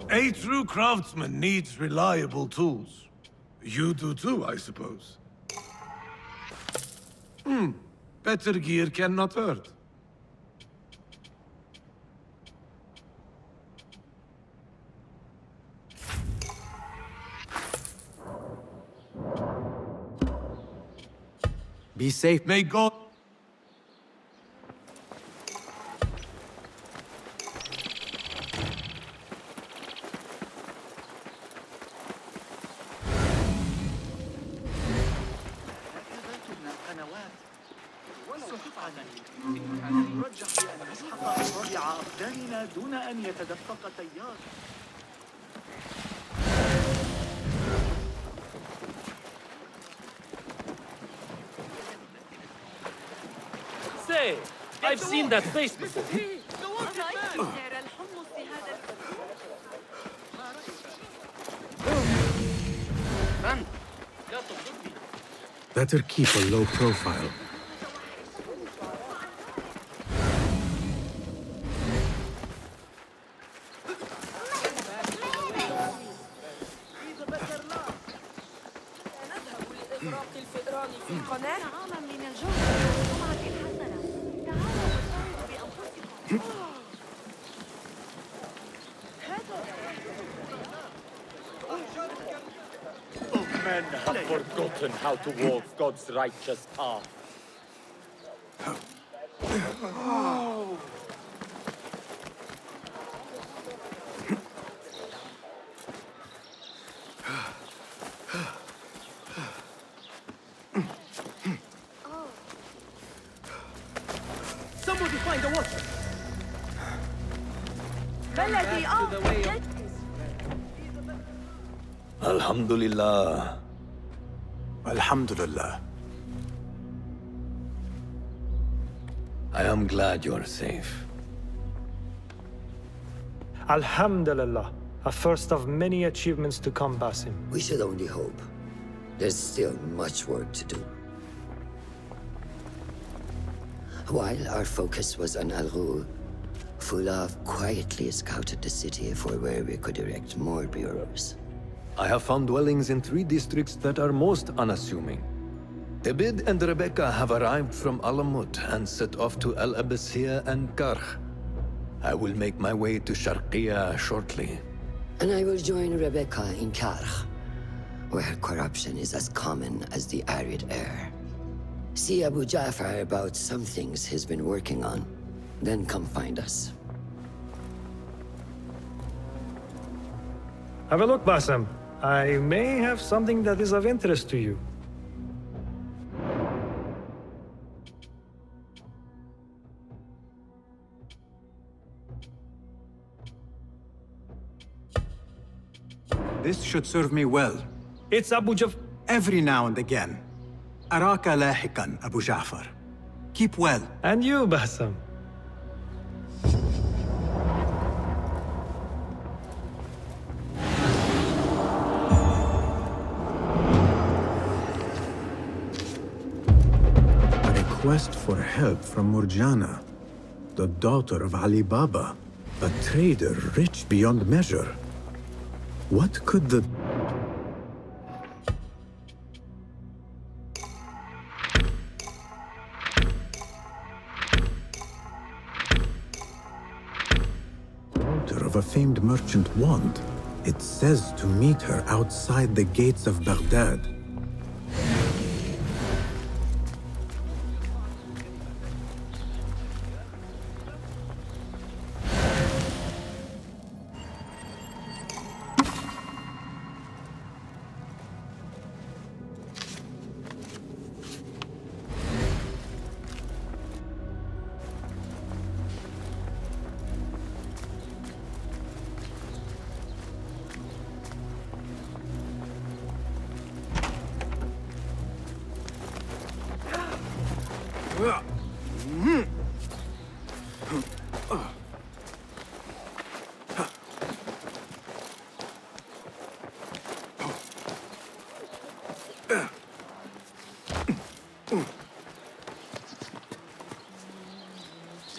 A true craftsman needs reliable tools. You do too, I suppose. Better gear cannot hurt. Be safe. May God... رجح بأن نسحق أصابع أقدامنا دون أن يتدفق تيار. Say, I've seen that face before. Better keep a low profile. Men have forgotten how to walk God's righteous path. Somebody find the water. Alhamdulillah. Alhamdulillah. I am glad you're safe. Alhamdulillah. A first of many achievements to come, Basim. We should only hope. There's still much work to do. While our focus was on Al-Ghul, Fulav quietly scouted the city for where we could erect more bureaus. I have found dwellings in 3 districts that are most unassuming. Tebid and Rebecca have arrived from Alamut and set off to El Abbasiyah and Karh. I will make my way to Sharqiyah shortly. And I will join Rebecca in Karh, where corruption is as common as the arid air. See Abu Ja'far about some things he's been working on, then come find us. Have a look, Basim. I may have something that is of interest to you. This should serve me well. It's Abu Ja'far. Every now and again. Araka lahikan, Abu Ja'far. Keep well. And you, Basim. A request for help from Murjana, the daughter of Ali Baba, a trader rich beyond measure. What could the... daughter of a famed merchant want? It says to meet her outside the gates of Baghdad.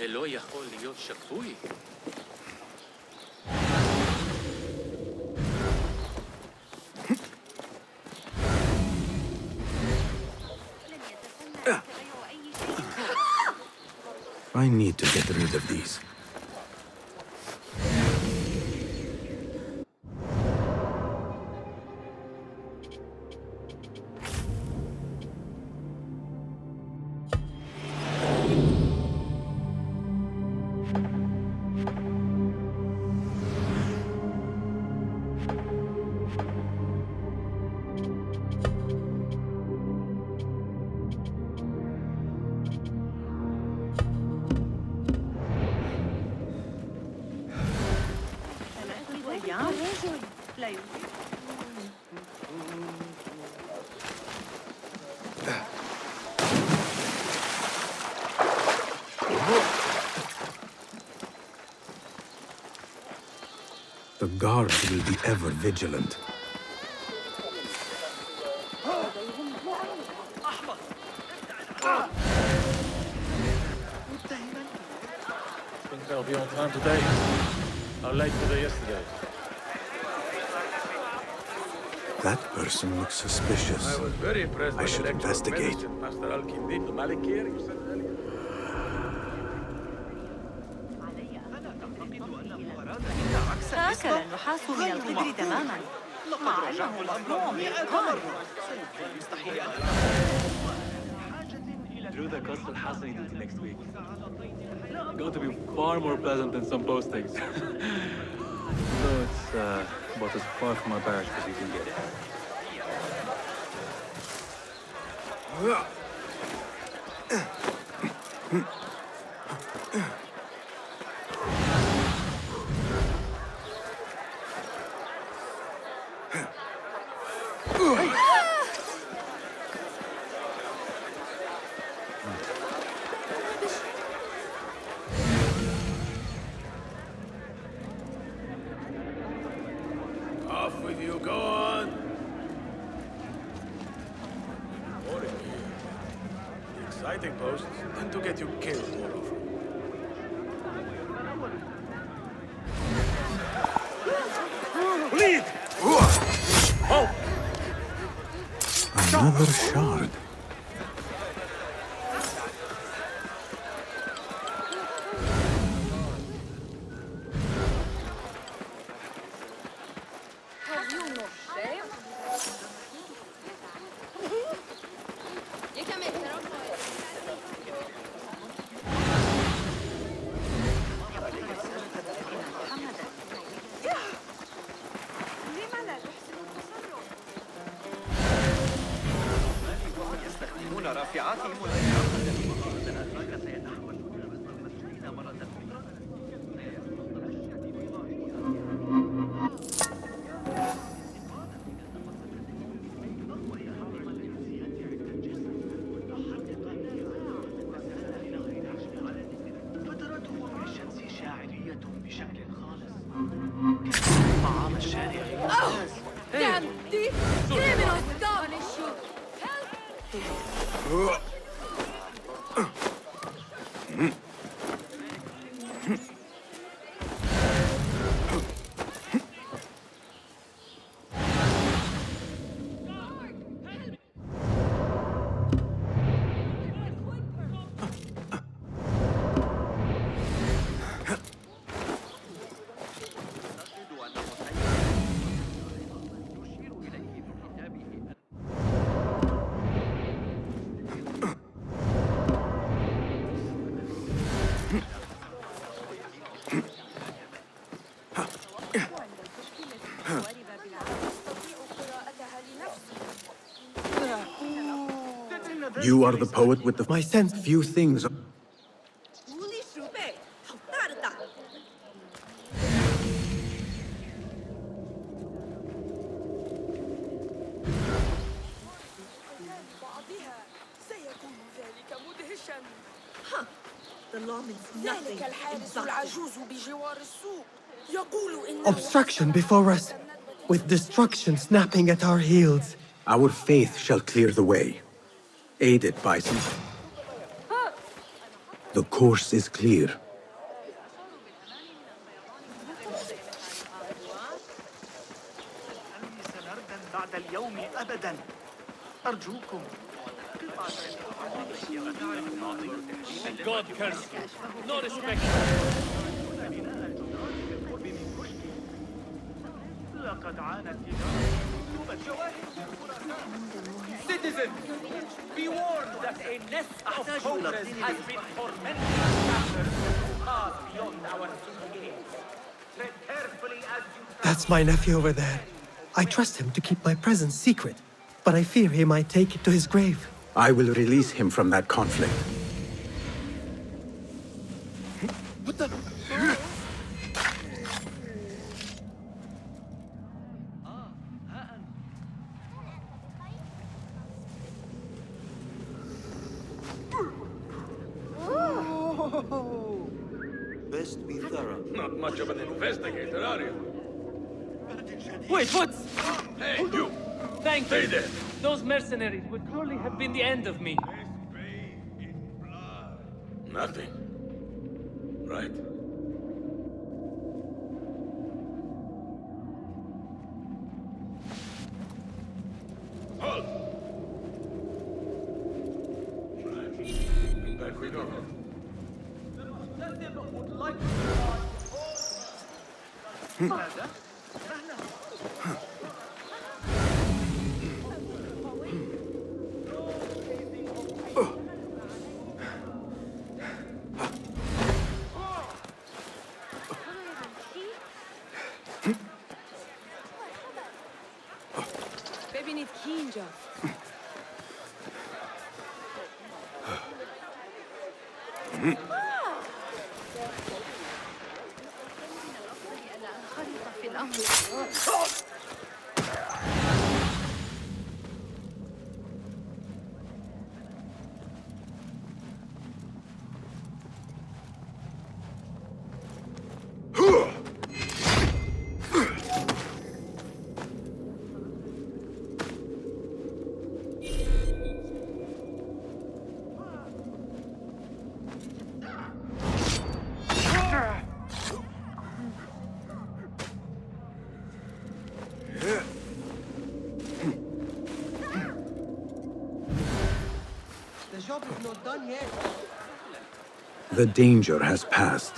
זה לא יכול להיות שפוי. I need to get rid of these. The guards will be ever vigilant. Think they'll be on time today? How late were they yesterday? That person looks suspicious. I was very impressed I by should the lecture of investigate. medicine, Master Al-Kindi. The Malikir, you said earlier? تآكل النحاس من القدر تماما مع أنه مصنوع من القمر. Drew the coastal housing into next week. Going to be far more pleasant than some postings. Though it's about as far from my barracks as you can get. Off with you, go on! Boring here. The exciting posts tend to get you killed more often. Lead! Oh! Another shard. يستخدمون رافعاتهم Damn! Criminals! Stop! Help! You are the poet with the... My sense few things... Obstruction before us, with destruction snapping at our heels. Our faith shall clear the way, aided by some... The course is clear. بعد اليوم أبدا أرجوكم God curse you. No respect. لقد عانت Citizens, be warned that a nest of cobras has been tormenting travelers who pass beyond our city gates. Tread carefully as you That's my nephew over there. I trust him to keep my presence secret, but I fear he might take it to his grave. I will release him from that conflict. What the? Best be thorough. Not much of an investigator, are you? Wait, what? Hey, you! Thank Stay you. there. Those mercenaries would surely have been the end of me. Nothing. Right. Halt! Right. Back we go. would like ببینید کی اینجا. The job is not done yet. The danger has passed.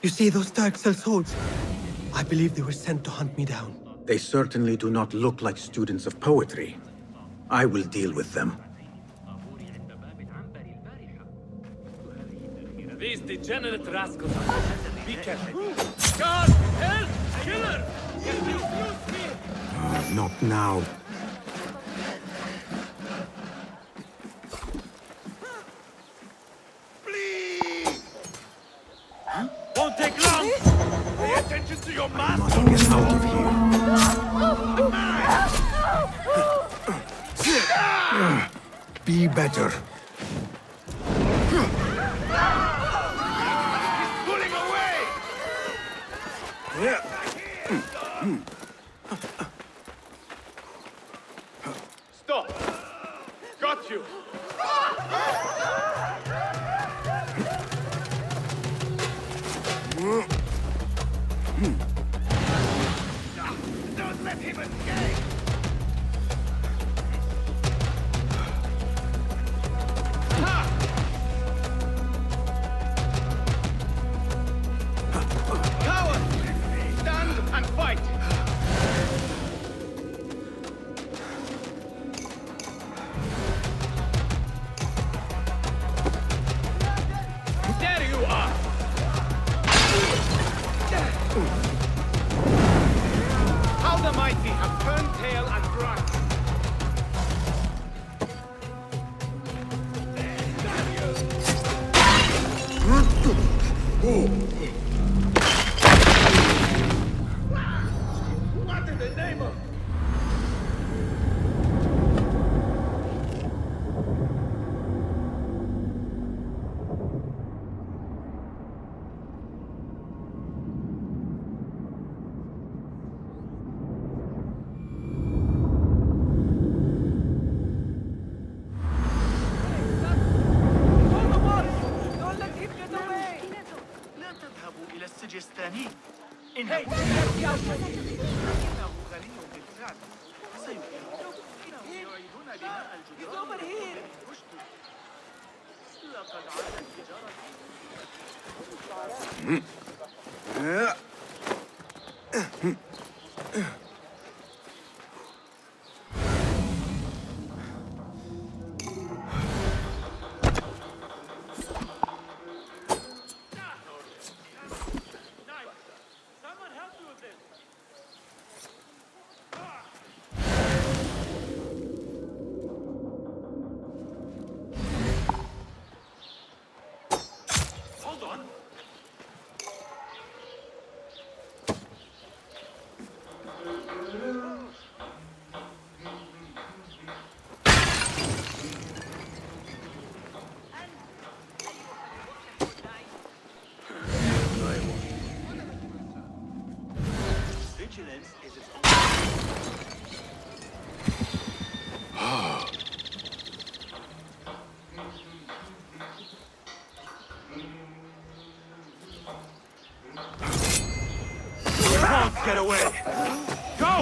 You see those Turks' swords? I believe they were sent to hunt me down. They certainly do not look like students of poetry. I will deal with them. These degenerate rascals are... Be careful. God! Help! Killer! Not now. Won't take long! Pay attention to your master! I must get out of here. Be better. Pulling away! Stop! Got you! Don't let him escape! Coward! Stand and fight! There you are! How the mighty have turned tail and run! What in the name of... جستاني. إنه غني بالفعل. سيمكنهم يعيدون بناء الجدران بالرشد. لقد عادت تجارتي. Vigilance is its own. Can't get away! Go!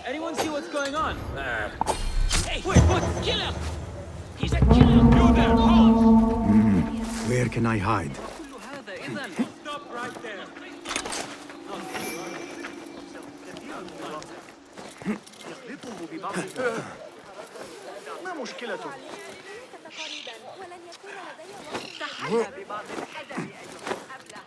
Anyone see what's going on? Hey, wait, what? Killer! He's a killer! You there, halt! Where can I hide? Stop right there! يخلطه ببعض. ما مشكلته؟ تحلى ببعض الحذر أيها الأبلة.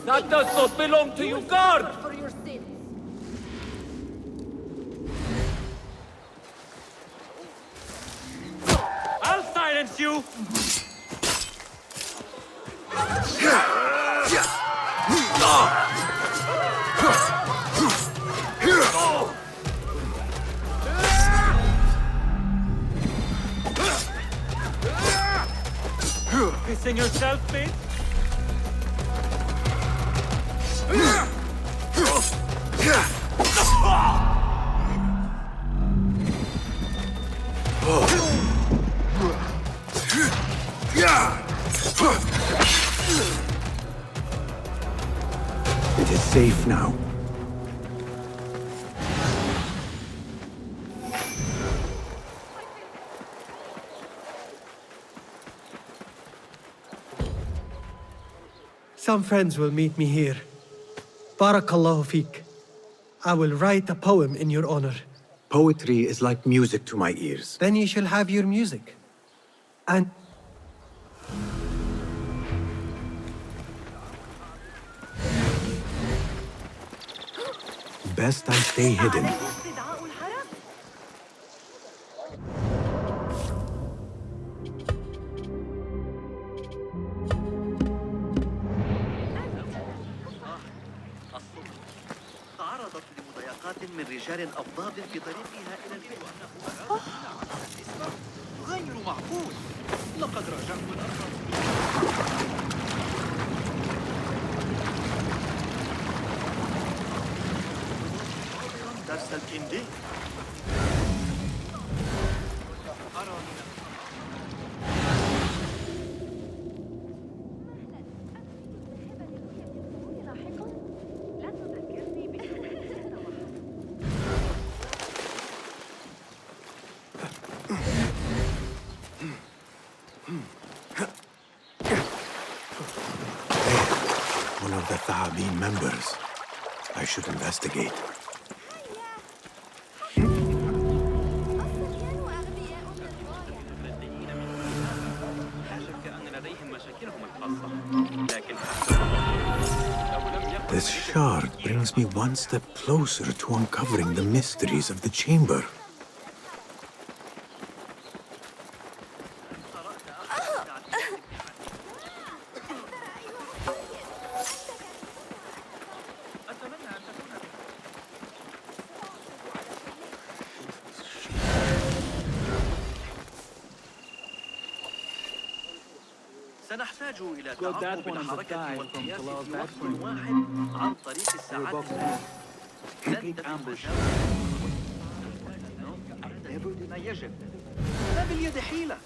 That does not belong to you, guard! For your sins. I'll silence you! Pissing yourself, mate? It is safe now. Some friends will meet me here. Barakallahu feek. I will write a poem in your honor. Poetry is like music to my ears. Then you shall have your music. And best I stay hidden. تعرضت لمضايقات من رجال أبضاد في طريقها إلى الحوار. غير معقول. لقد راجعت الأرض. درس الكندي. One of the Thahabin members. I should investigate. This shard brings me one step closer to uncovering the mysteries of the chamber. سنحتاج إلى Got that تعقب one on the الحركة dive from والقياس Talal's في back وقت spring. واحد عن طريق الساعات الثانية. لن تتم ما يجب. لا باليد حيلة.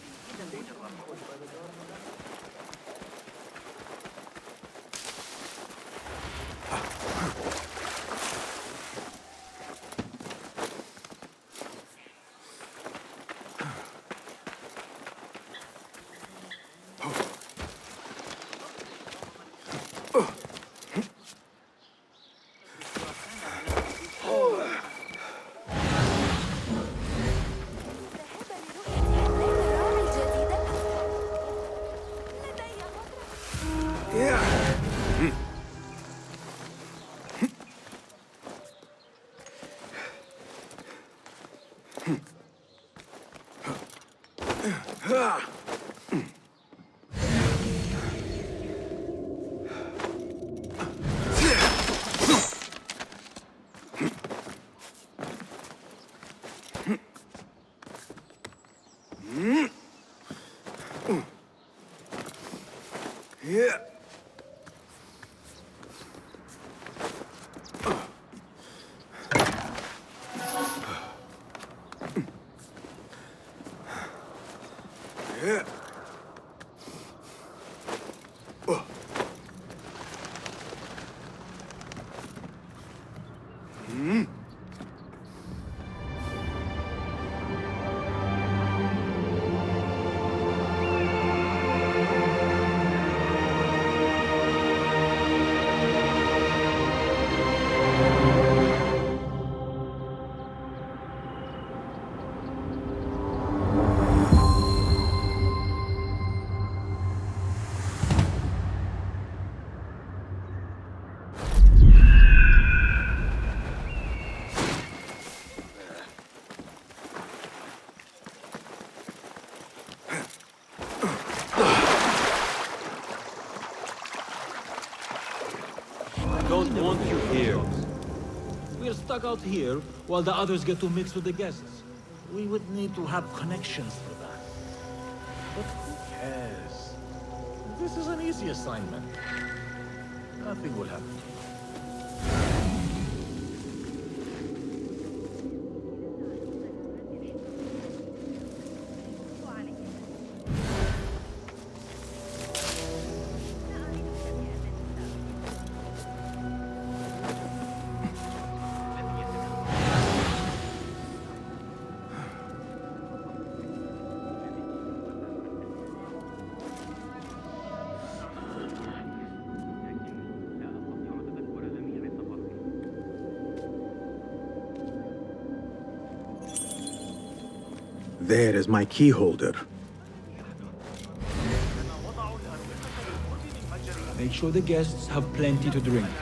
Don't want you here. We're stuck out here while the others get to mix with the guests. We would need to have connections for that. But who cares? This is an easy assignment. Nothing will happen. There is my key holder. Make sure the guests have plenty to drink.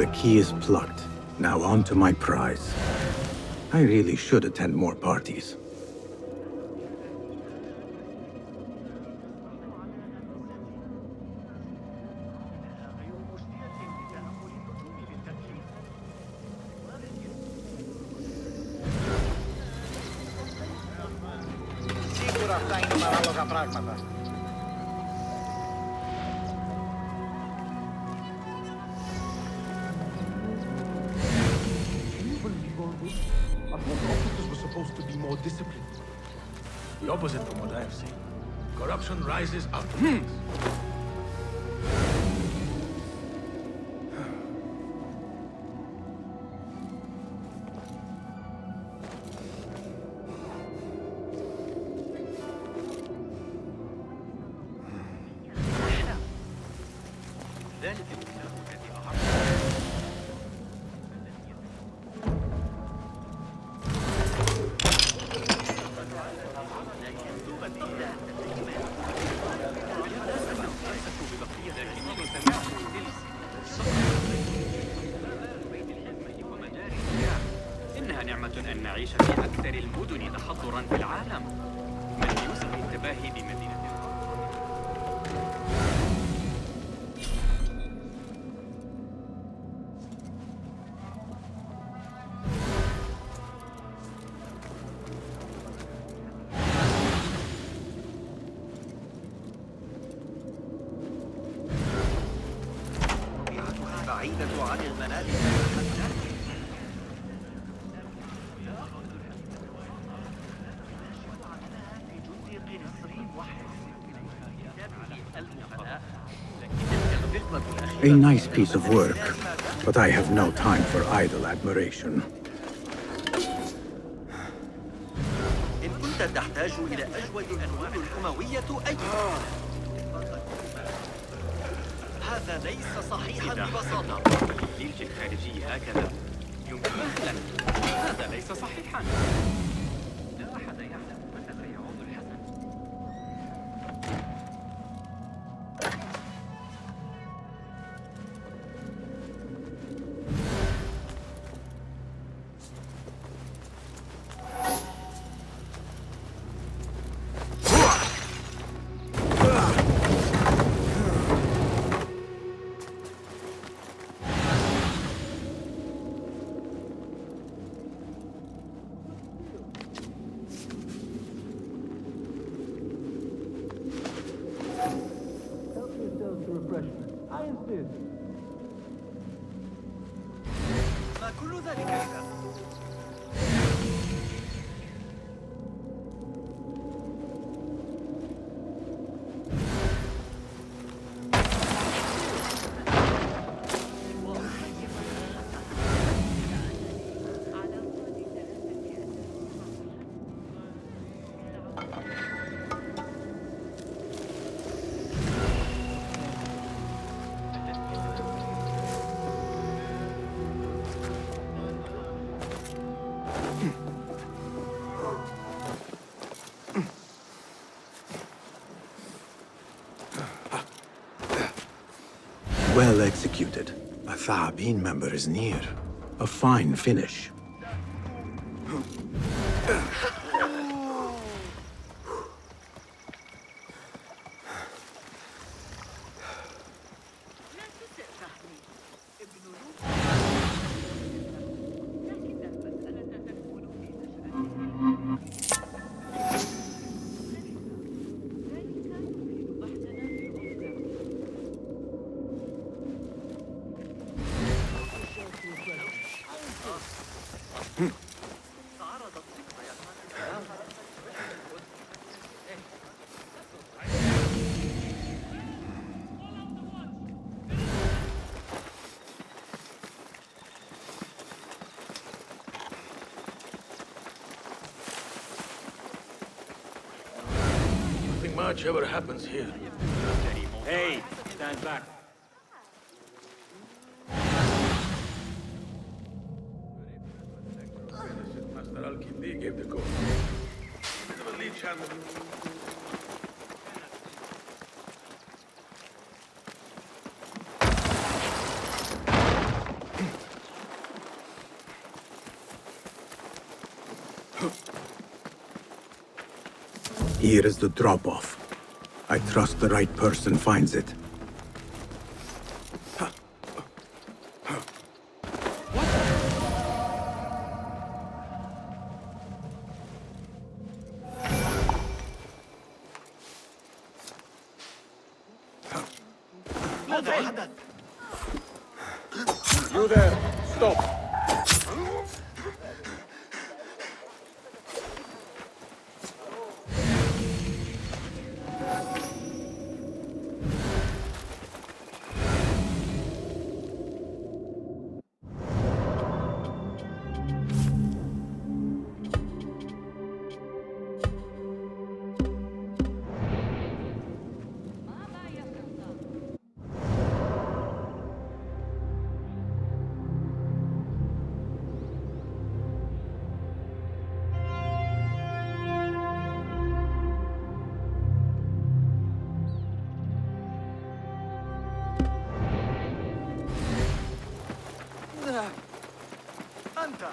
The key is plucked. Now on to my prize. I really should attend more parties. Σίγουρα αυτά είναι παράλογα πράγματα. I thought officers were supposed to be more disciplined. The opposite from what I have seen. Corruption rises up. ذلك المكان الذي أعرف. إنها نعمة أن نعيش في أكثر المدن تحضراً في العالم. من يوسف التباهي بمدينة بعيدة عن المنازل المحددة. A nice piece of work, but I have no time for idle admiration. إن كنت تحتاج إلى أجود الفنون الأموية هذا ليس صحيحا ببساطة. للجيش الخارجي هكذا يمكن لك. هذا ليس صحيحا. لا أحد يعلم متى سيعود الحسن. ما كل ذلك إذا؟ Well executed. A Thaabin member is near. A fine finish. Nothing much ever happens here. Hey, stand back. Master Al-Kindi gave the code. Never leave channel. Here is the drop-off. I trust the right person finds it. You there! Stop! أنت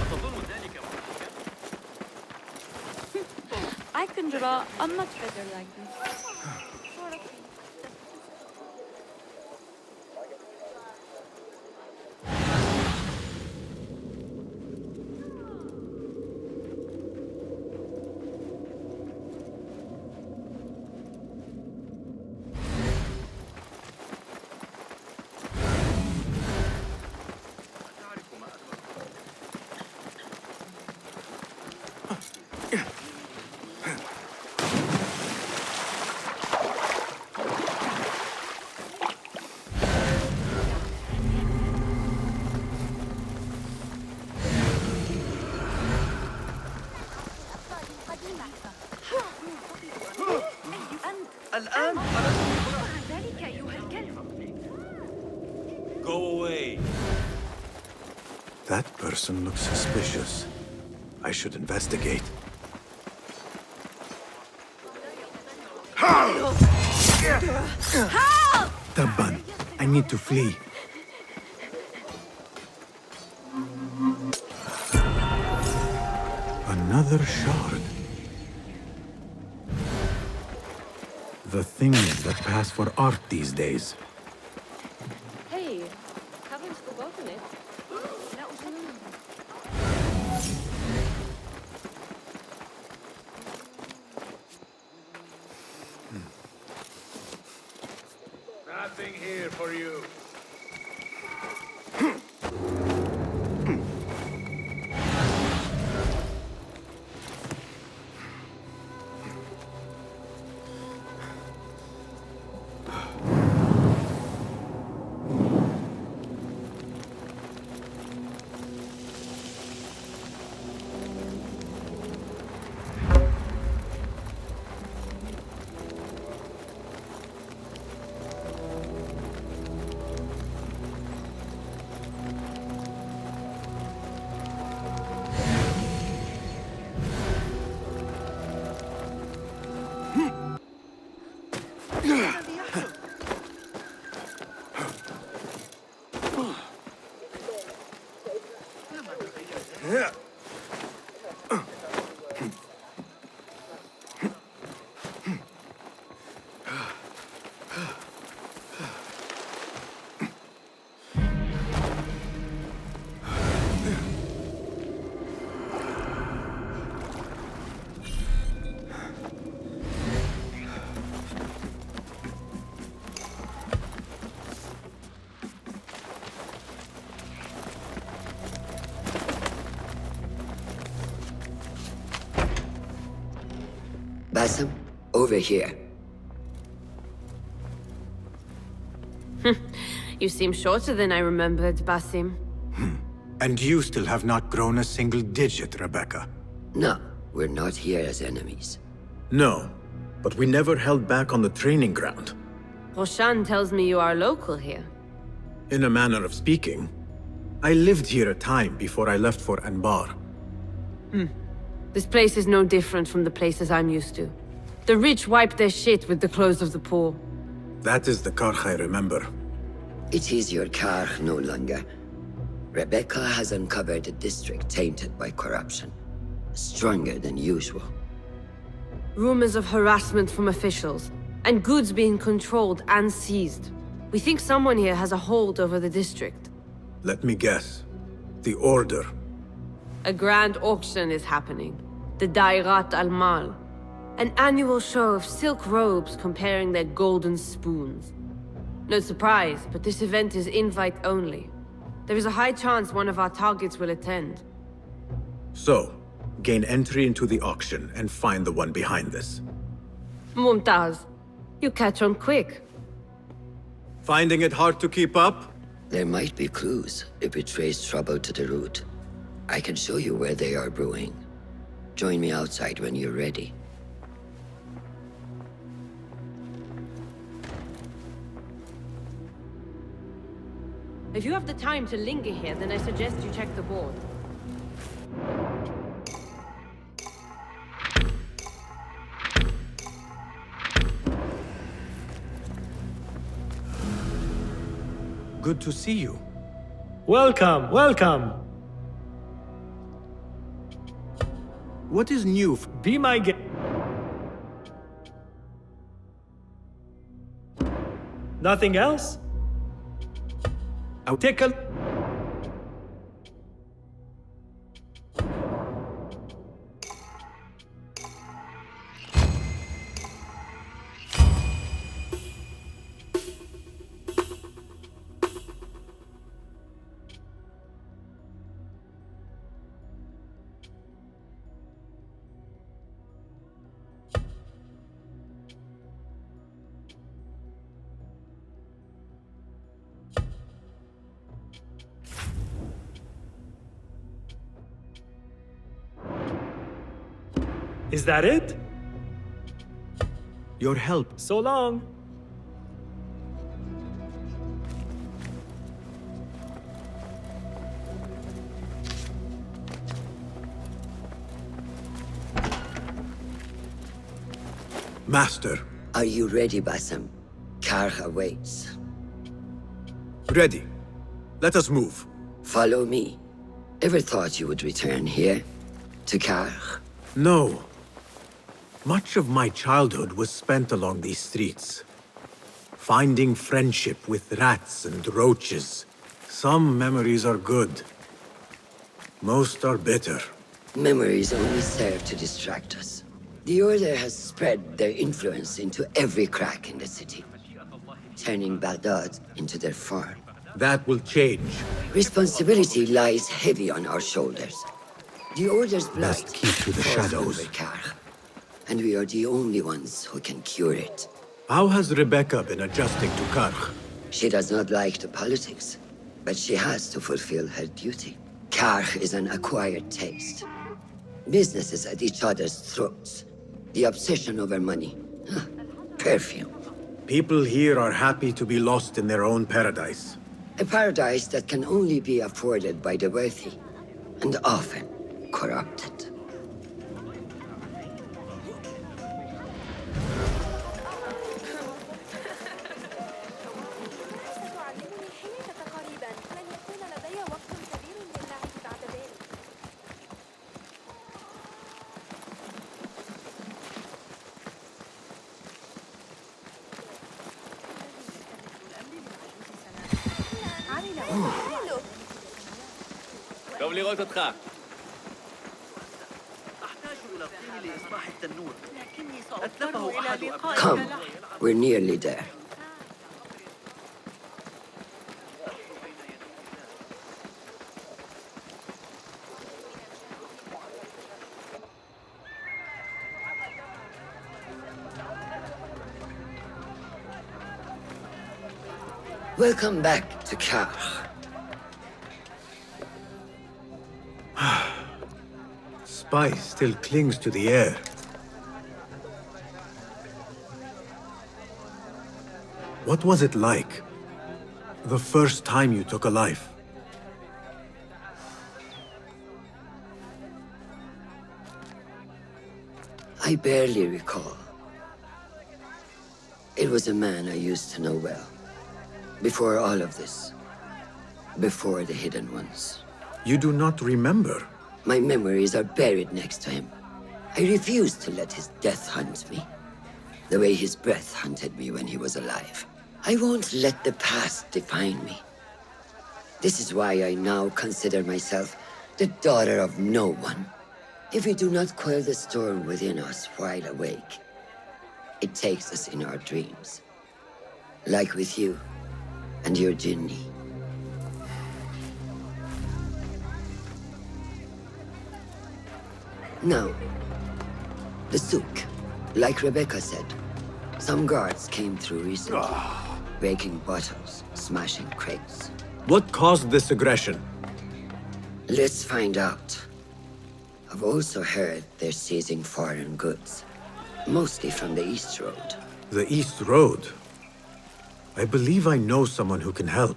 أتظن ذلك I can draw a much better likeness. الآن ذلك أيها الكلب. Go away. That person looks suspicious. I should investigate. Tabban, I need to flee. Another shard. The things that pass for art these days. Hey, haven't forgotten it. Nothing here for you. Basim, over here. You seem shorter than I remembered, Basim. And you still have not grown a single digit, Rebecca. No, we're not here as enemies. No, but we never held back on the training ground. Roshan tells me you are local here. In a manner of speaking. I lived here a time before I left for Anbar. This place is no different from the places I'm used to. The rich wipe their shit with the clothes of the poor. That is the Karch I remember. It is your car no longer. Rebecca has uncovered a district tainted by corruption. Stronger than usual. Rumors of harassment from officials, and goods being controlled and seized. We think someone here has a hold over the district. Let me guess. The Order. A grand auction is happening. The Dairat al-Mal. An annual show of silk robes comparing their golden spoons. No surprise, but this event is invite only. There is a high chance one of our targets will attend. So, gain entry into the auction and find the one behind this. Mumtaz, you catch on quick. Finding it hard to keep up? There might be clues if we trace trouble to the root. I can show you where they are brewing. Join me outside when you're ready. If you have the time to linger here, then I suggest you check the board. Good to see you. Welcome, welcome. What is new? Be my guest. Nothing else? I'll take a... Is that it? Your help. So long. Master. Are you ready, Bassam? Karkh awaits. Ready. Let us move. Follow me. Ever thought you would return here? To Karkh? No. Much of my childhood was spent along these streets. Finding friendship with rats and roaches. Some memories are good. Most are bitter. Memories only serve to distract us. The Order has spread their influence into every crack in the city, turning Baghdad into their farm. That will change. Responsibility lies heavy on our shoulders. The Order's blight Best keep to the falls shadows. over Karkh, and we are the only ones who can cure it. How has Rebecca been adjusting to Karkh? She does not like the politics, but she has to fulfill her duty. Karkh is an acquired taste. Businesses at each other's throats. The obsession over money. Perfume. People here are happy to be lost in their own paradise. A paradise that can only be afforded by the wealthy, and often corrupted. טוב לראות אותך. أحتاج إلى الطين لإصلاح التنور لكني سأضطر إلى لقاء Come, we're nearly there. Welcome back to Karkh. Spice still clings to the air. What was it like? The first time you took a life? I barely recall. It was a man I used to know well. Before all of this. Before the Hidden Ones. You do not remember? My memories are buried next to him. I refuse to let his death hunt me. The way his breath hunted me when he was alive. I won't let the past define me. This is why I now consider myself the daughter of no one. If we do not quell the storm within us while awake, it takes us in our dreams. Like with you and your Jinni. Now, the souk, like Rebecca said, some guards came through recently, breaking bottles, smashing crates. What caused this aggression? Let's find out. I've also heard they're seizing foreign goods, mostly from the East Road. The East Road? I believe I know someone who can help.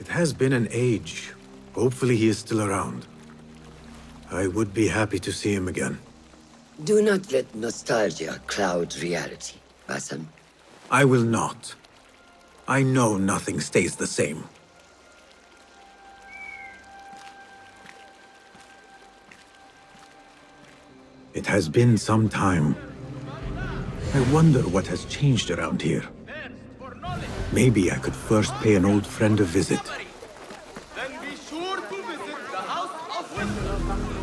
It has been an age. Hopefully he is still around. I would be happy to see him again. Do not let nostalgia cloud reality, Bassam. I will not. I know nothing stays the same. It has been some time. I wonder what has changed around here. Maybe I could first pay an old friend a visit. Then be sure to visit the House of Wisdom.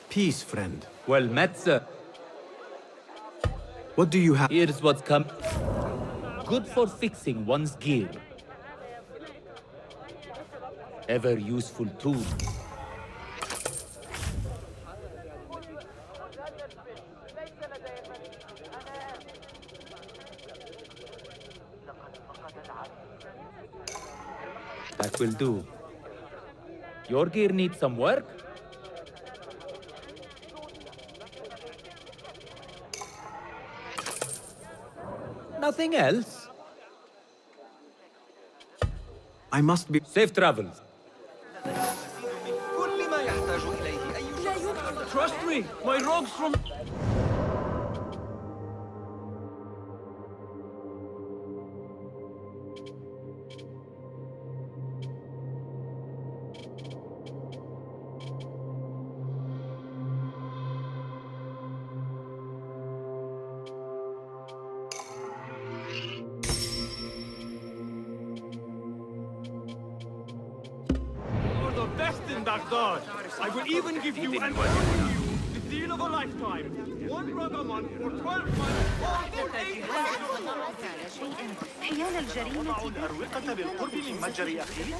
Peace, friend. Well met, sir. What do you have? Here's what's come. Good for fixing one's gear. Ever useful tool. will do. Your gear needs some work? Nothing else? I must be... Safe travels. كل ما يحتاج إليه أي شخص. Trust me, my rogues from... You're the best in Baghdad. I will even give you and only you the deal of a lifetime. One rug a month for 12 months. All for 8 حيال الجريمة الأروقة بالقرب من متجر أخيه؟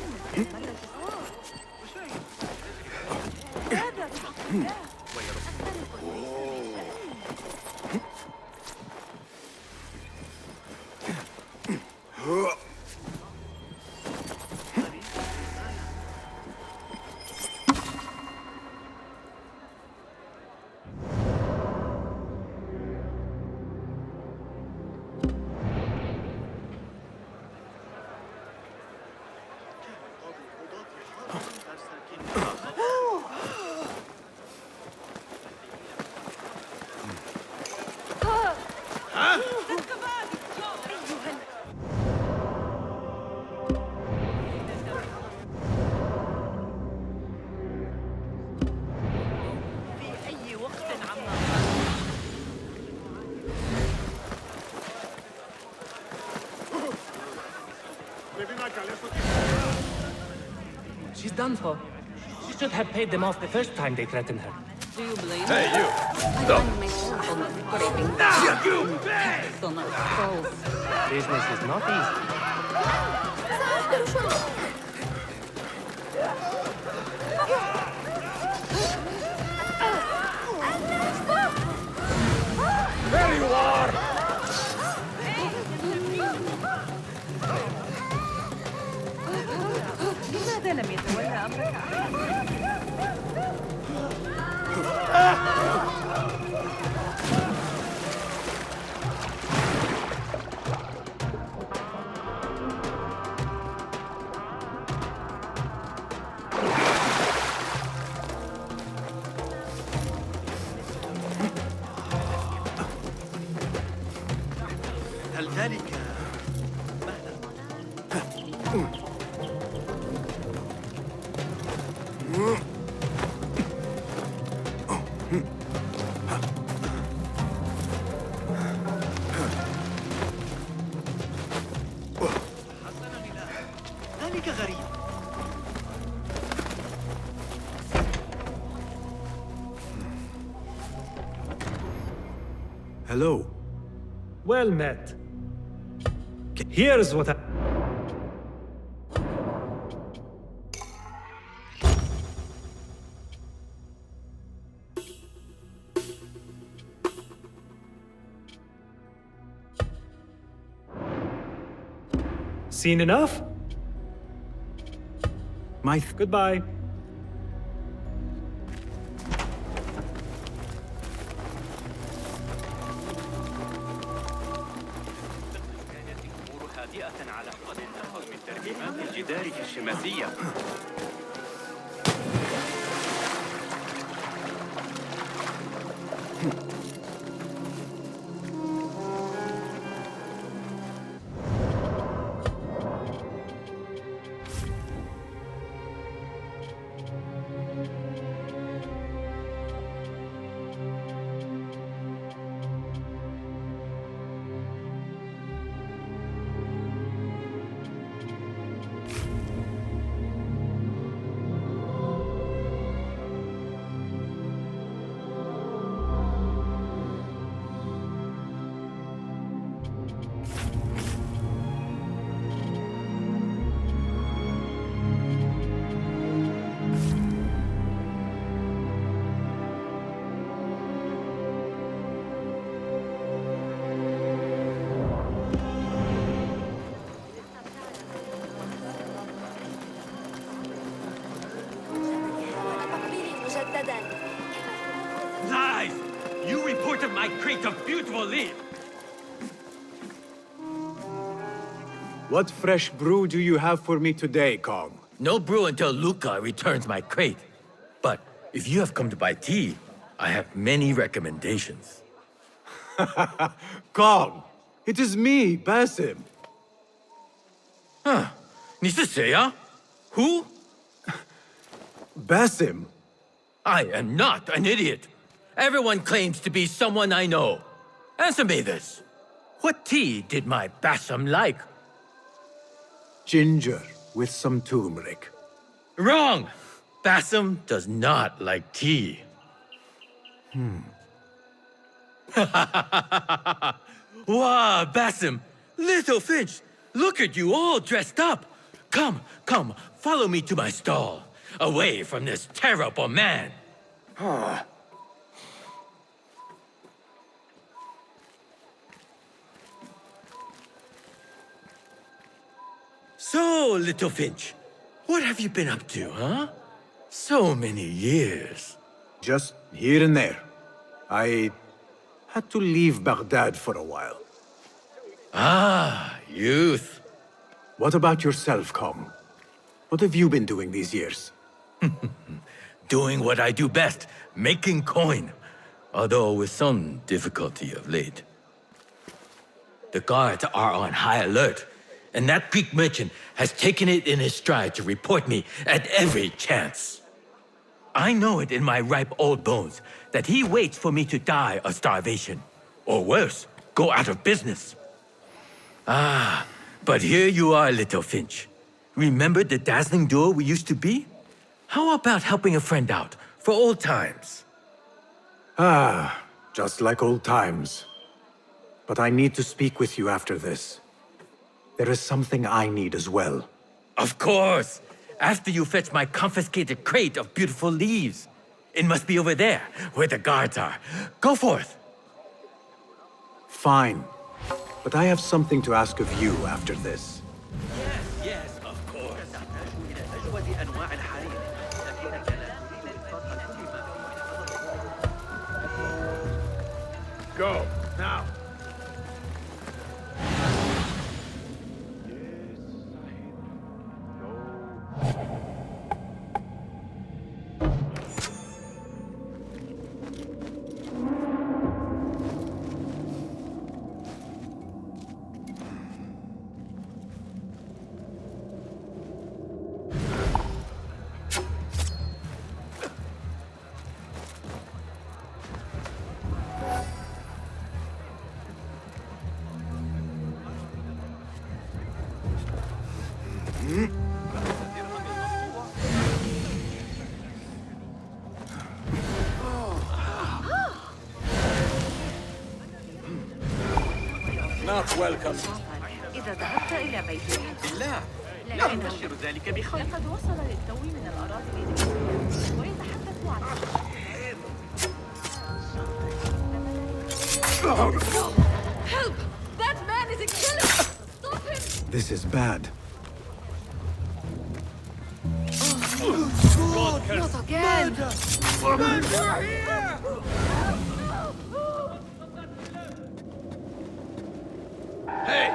She's done for. She should have paid them off the first time they threatened her. Do you blame Hey, her? you! Stop! Breaking down. You! Business is not easy. There you are! لماذا لم يتولى أمرك هل ذلك ذلك غريب. Hello. Well met. Here's what I... Seen enough? Goodbye. الأمور هادئة على قدر تخرج من ترميمات الجدار الشماسية. You reported my crate of beautiful leaves. What fresh brew do you have for me today, Kong? No brew until Luca returns my crate. But if you have come to buy tea, I have many recommendations. Kong! It is me, Basim. Huh. 你是谁啊? Who? Basim? I am not an idiot. Everyone claims to be someone I know. Answer me this. What tea did my Basim like? Ginger with some turmeric. Wrong! Basim does not like tea. Wow, Basim! Little Finch! Look at you all dressed up! Come, come, follow me to my stall. Away from this terrible man. So, Little Finch, what have you been up to, huh? So many years. Just here and there. I had to leave Baghdad for a while. Ah, youth. What about yourself, Kong? What have you been doing these years? Doing what I do best, making coin. Although with some difficulty of late. The guards are on high alert, and that Greek merchant has taken it in his stride to report me at every chance. I know it in my ripe old bones that he waits for me to die of starvation. Or worse, go out of business. Ah, but here you are, Little Finch. Remember the dazzling duo we used to be? How about helping a friend out, for old times? Ah, just like old times. But I need to speak with you after this. There is something I need as well. Of course! After you fetch my confiscated crate of beautiful leaves. It must be over there, where the guards are. Go forth! Fine. But I have something to ask of you after this. Yes, of course. Go, now. Not welcome. إذا ذهبت إلى بيتك بالله لا أبشر ذلك بخير. لقد وصل للتو من الأراضي الإنجليزية ويتحدث عن Help! That man is a killer! Stop him! This is bad. Not again! Hey!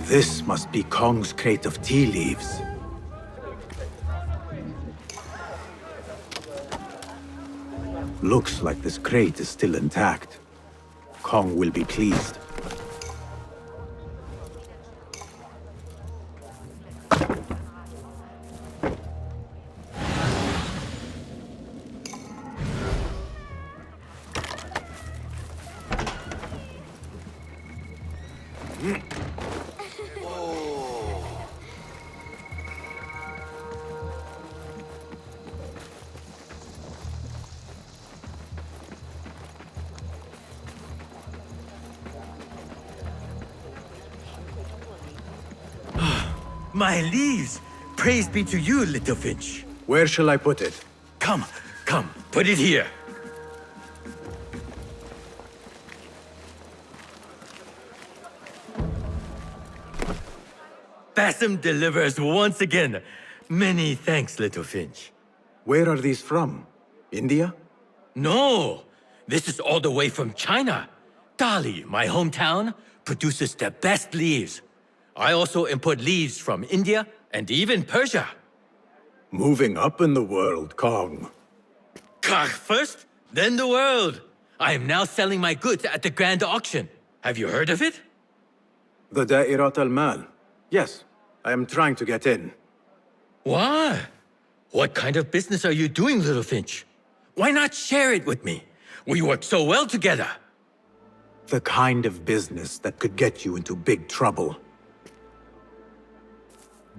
This must be Kong's crate of tea leaves. Looks like this crate is still intact. Kong will be pleased. My leaves! Praise be to you, Little Finch. Where shall I put it? Come, come, put it here. Bassam delivers once again. Many thanks, little Finch. Where are these from? India? No! This is all the way from China. Dali, my hometown, produces the best leaves. I also import leaves from India and even Persia. Moving up in the world, Kong. Karg first, then the world. I am now selling my goods at the grand auction. Have you heard of it? The Da'irat al-Mal. Yes, I am trying to get in. Why? What kind of business are you doing, little Finch? Why not share it with me? We work so well together. The kind of business that could get you into big trouble.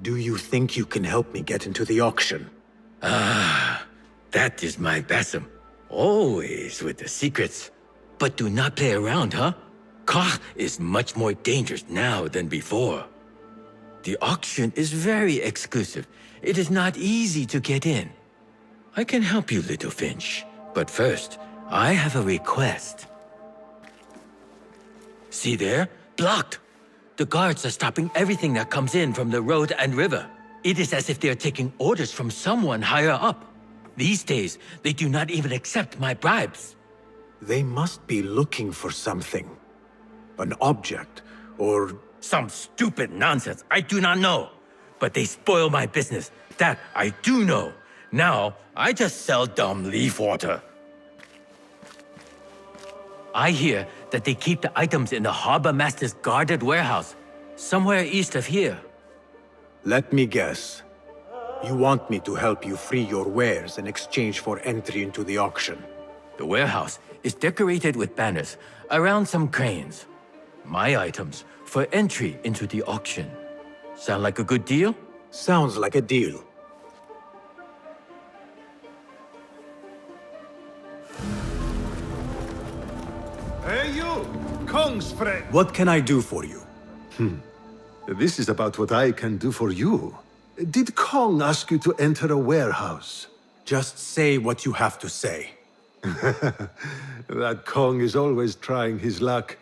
Do you think you can help me get into the auction? Ah, that is my Bassam. Always with the secrets. But do not play around, huh? Karg is much more dangerous now than before. The auction is very exclusive. It is not easy to get in. I can help you, little Finch. But first, I have a request. See there? Blocked. The guards are stopping everything that comes in from the road and river. It is as if they are taking orders from someone higher up. These days, they do not even accept my bribes. They must be looking for something. An object, or... Some stupid nonsense, I do not know. But they spoil my business, that I do know. Now, I just sell dumb leaf water. I hear that they keep the items in the harbor master's guarded warehouse, somewhere east of here. Let me guess. You want me to help you free your wares in exchange for entry into the auction. The warehouse is decorated with banners around some cranes. My items for entry into the auction. Sound like a good deal? Sounds like a deal. Hey you! Kong's friend! What can I do for you? This is about what I can do for you. Did Kong ask you to enter a warehouse? Just say what you have to say. That Kong is always trying his luck.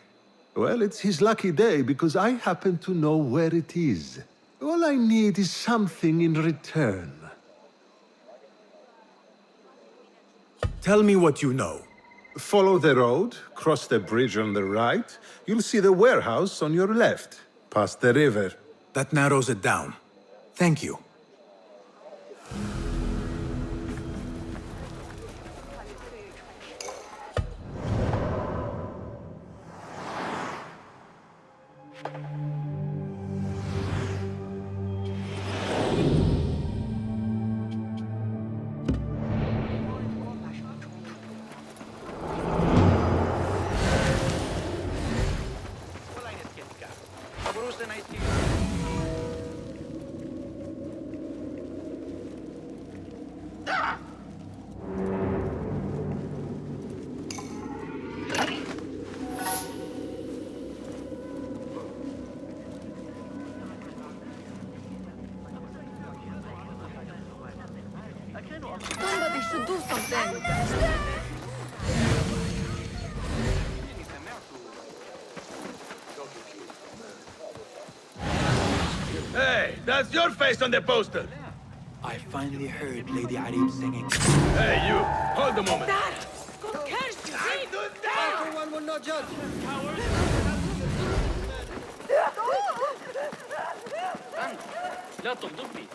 Well, it's his lucky day because I happen to know where it is. All I need is something in return. Tell me what you know. Follow the road, cross the bridge on the right. You'll see the warehouse on your left, past the river. That narrows it down. Thank you. Somebody should do something. Hey, that's your face on the poster! I finally heard Lady Arib singing. Hey, you! Hold a moment! Everyone will not judge. لا تغضبني.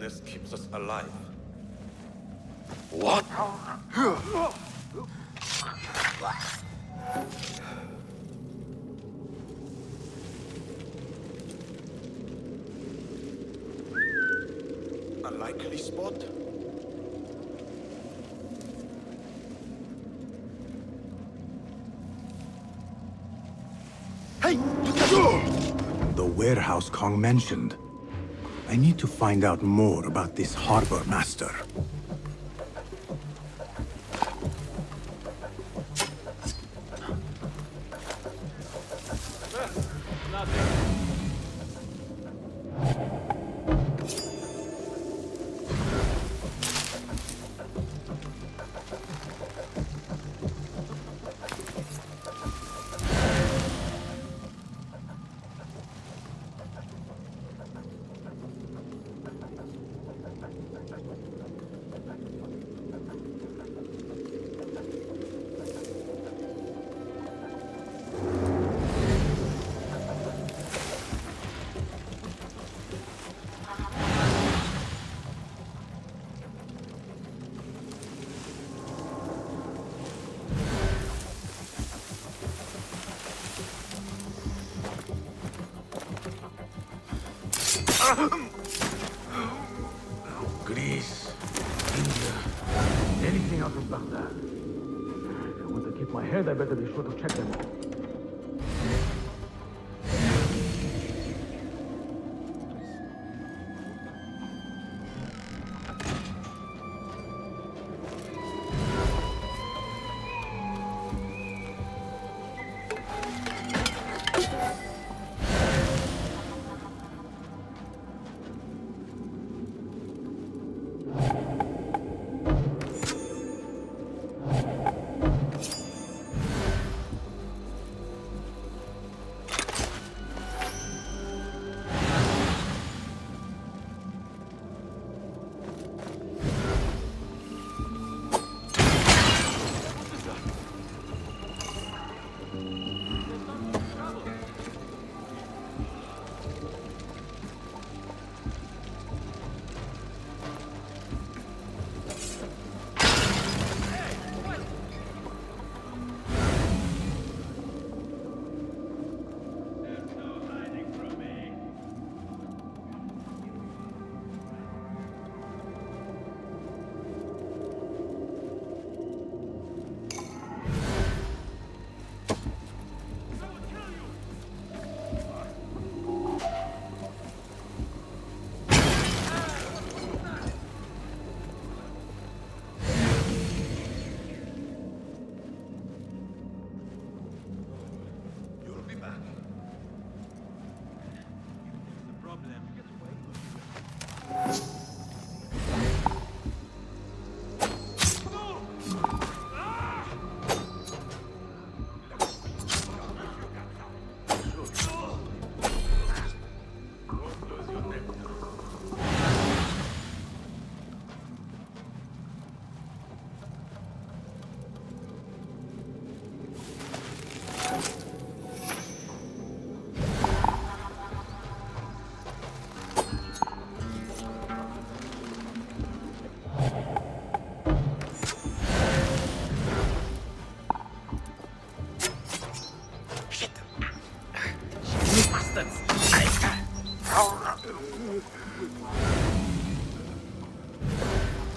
This keeps us alive. What? A likely spot? Hey! The warehouse Kong mentioned. I need to find out more about this harbor master. Greece, India, anything out of Baghdad. If I want to keep my head, I better be sure to check them all.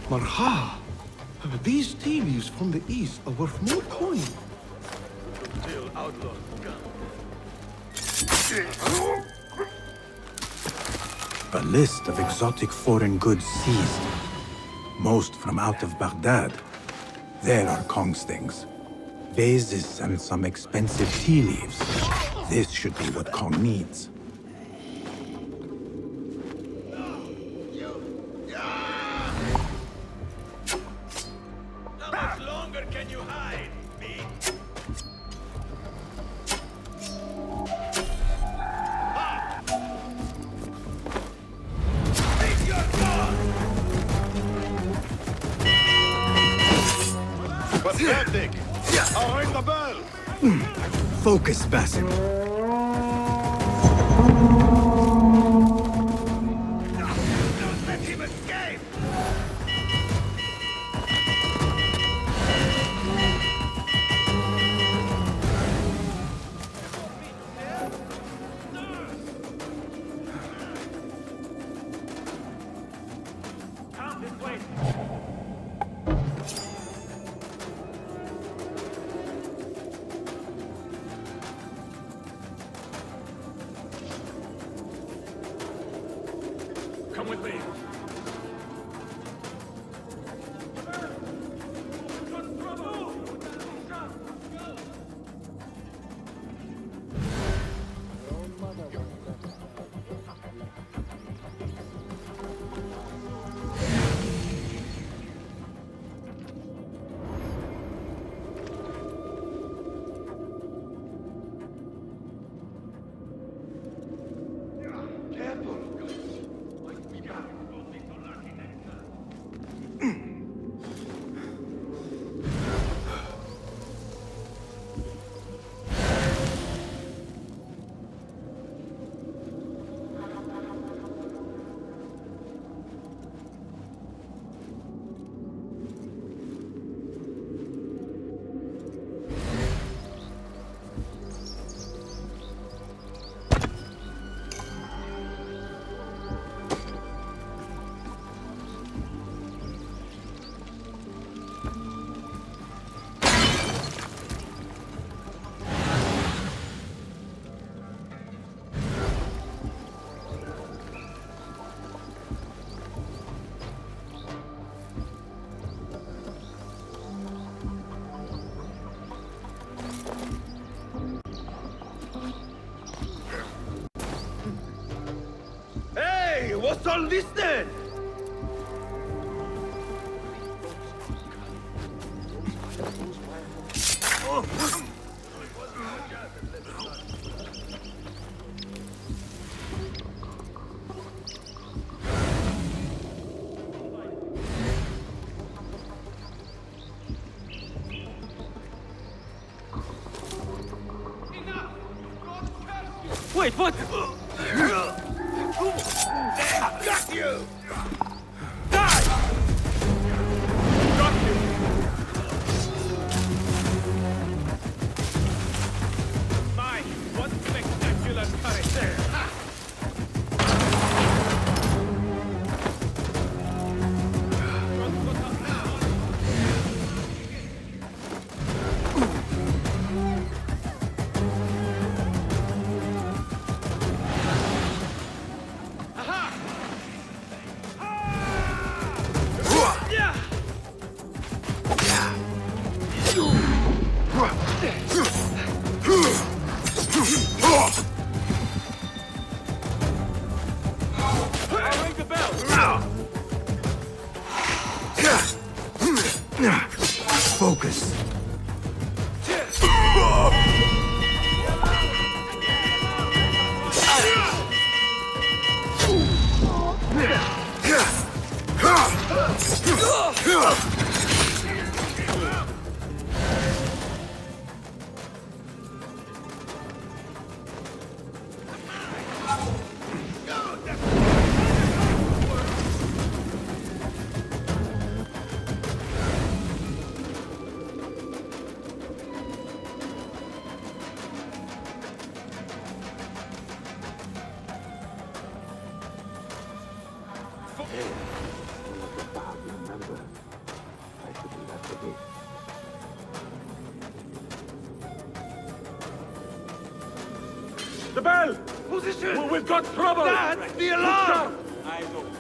Marha! These tea leaves from the east are worth more coin. Till outlaws A list of exotic foreign goods seized. Most from out of Baghdad. There are Kong's things. Vases and some expensive tea leaves. This should be what Kong needs. How much longer can you hide, me? Pathetic! I'll ring the bell! Focus, Basim. Don't let him escape! with me. Hey, what's all this then? Wait, what? Got you! Die! Got you! My, what spectacular courage there! I'll ring the bell! Focus. The bell! Position! We've got trouble! Dad, the alarm! Eyes open.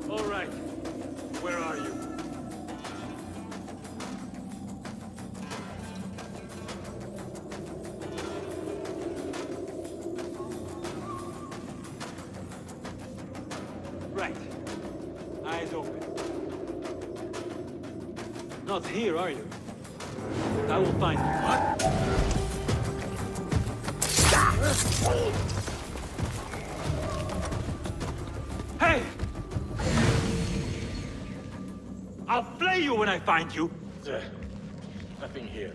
All right. Where are you? Right. Eyes open. Not here, are you? I will find you. Hey! I'll flay you when I find you! Nothing here.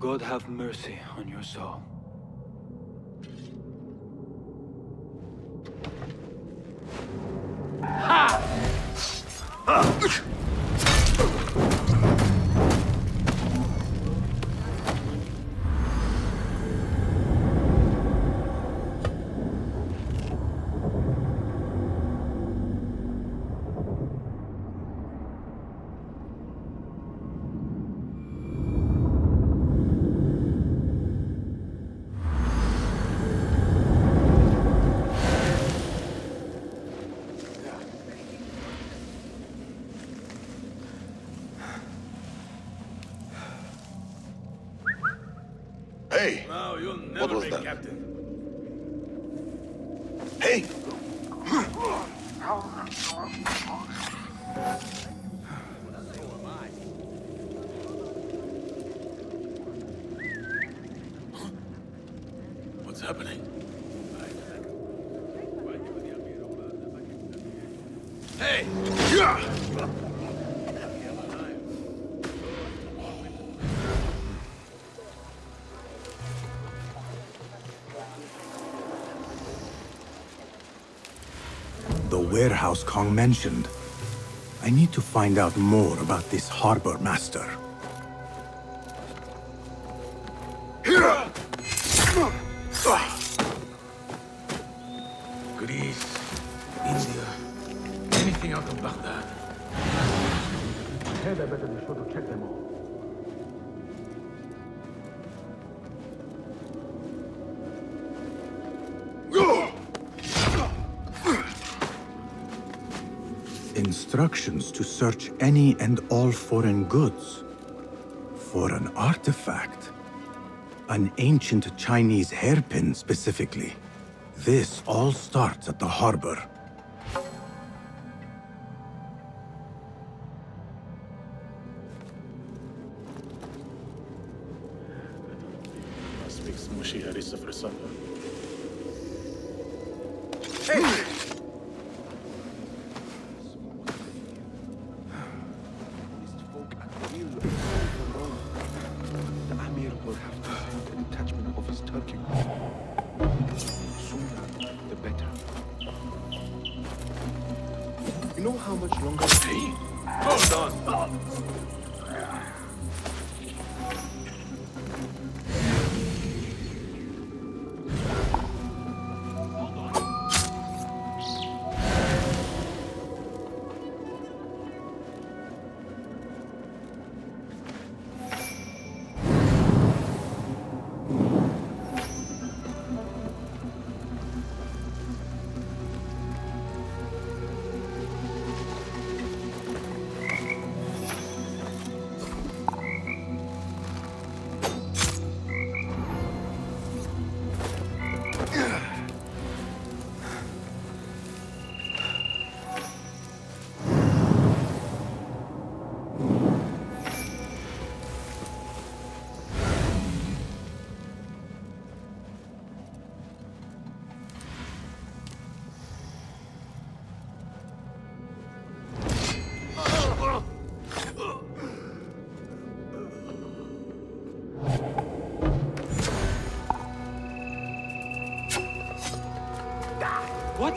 God have mercy on your soul. Hey! No, you'll What never was be that? captain. Hey! What's happening? Hey! The warehouse Kong mentioned. I need to find out more about this harbor master. Greece, India, anything out of Baghdad. Head, I better be sure to check them all. Instructions to search any and all foreign goods. For an artifact. An ancient Chinese hairpin, specifically. This all starts at the harbor. Must be smushy harissa for supper. The Amir will have to send a detachment of his Turkic. Sooner, the better. You know how much longer... Hey! Hold on! What?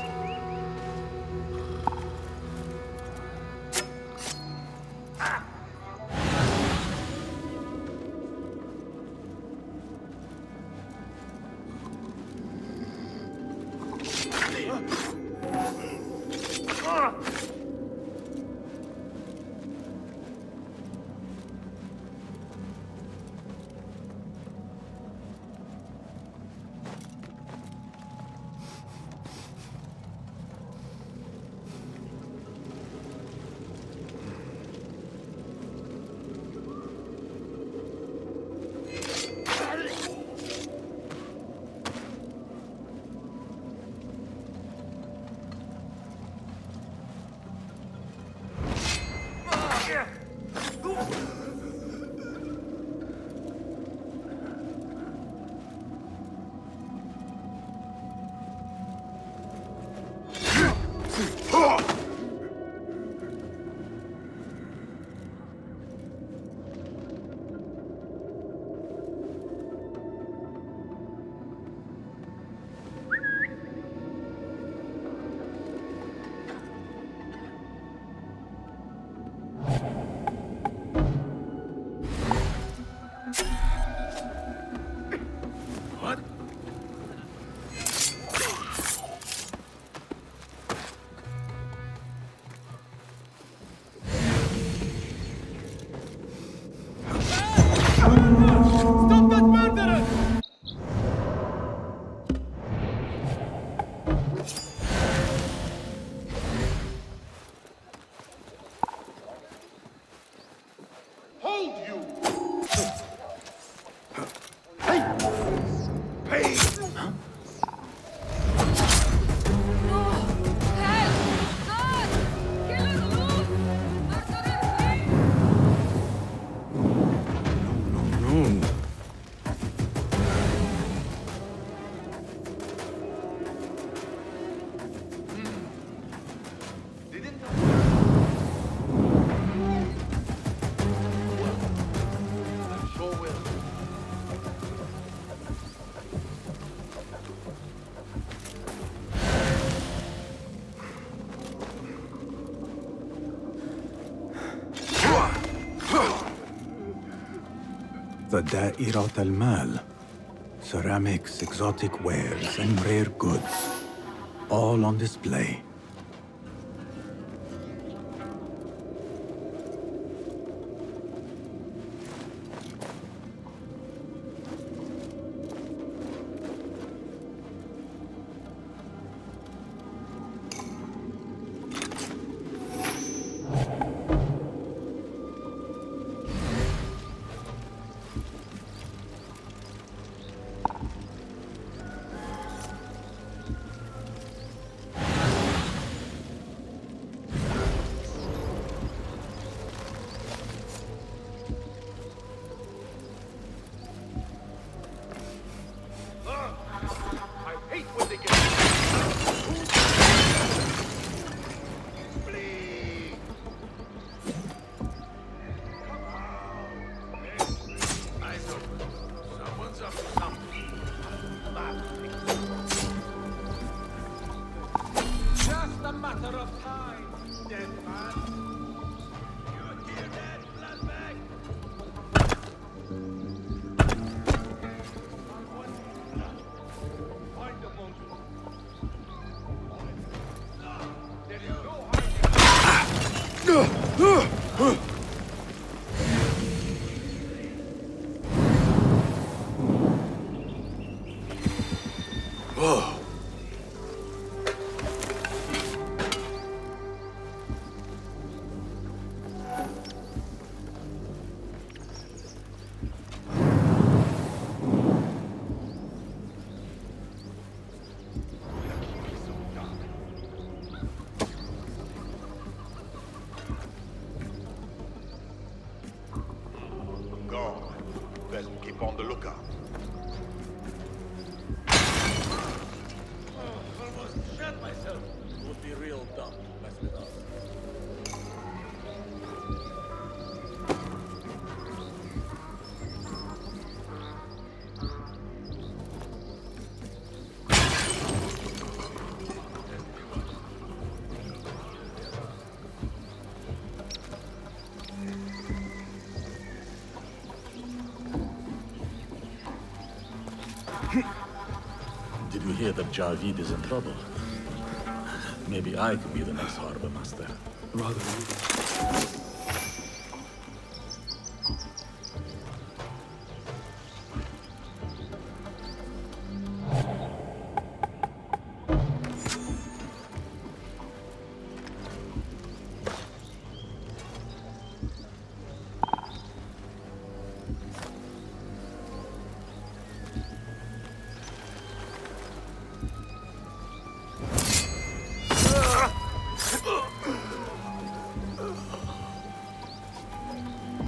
The Da'irat al-Mal. Ceramics, exotic wares, and rare goods. All on display. Just a matter of time, dead man. You hear that, bloodbag? Find the monster. There is no hiding. Whoa. Gone. Best keep on the lookout. Almost shot myself. It would be real dumb to mess with us. Did we hear that Javid is in trouble? Maybe I could be the next harbor master. Rather.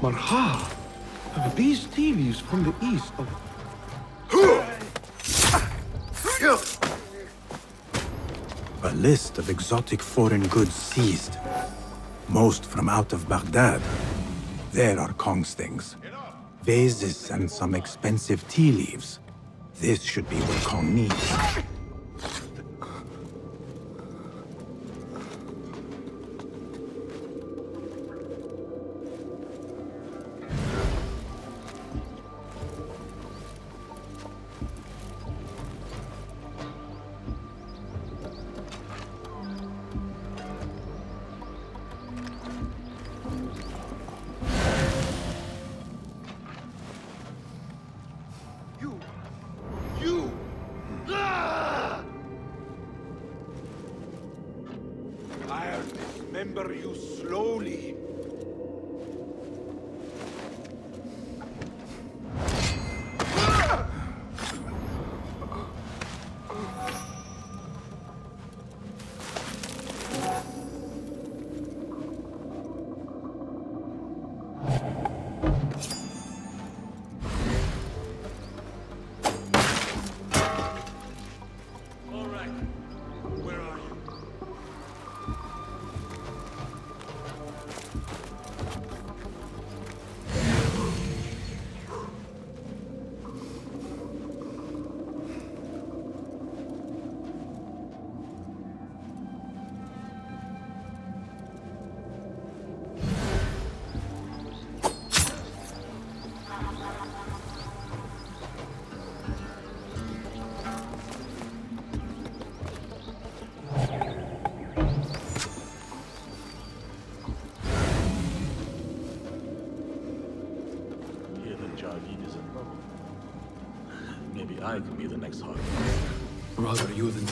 Marha! These thieves from the east of... A list of exotic foreign goods seized. Most from out of Baghdad. There are Kong's things. Vases and some expensive tea leaves. This should be what Kong needs. You! Ah! I'll dismember you slowly. All right. Where are you? Harbor. Rather you than...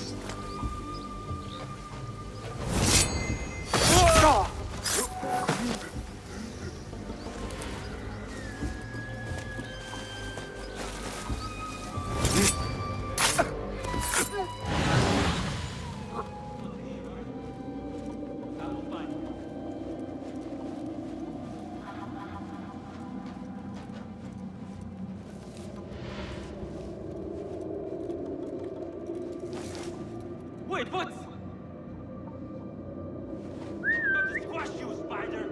Wait, what? I'm going to squash you, spider!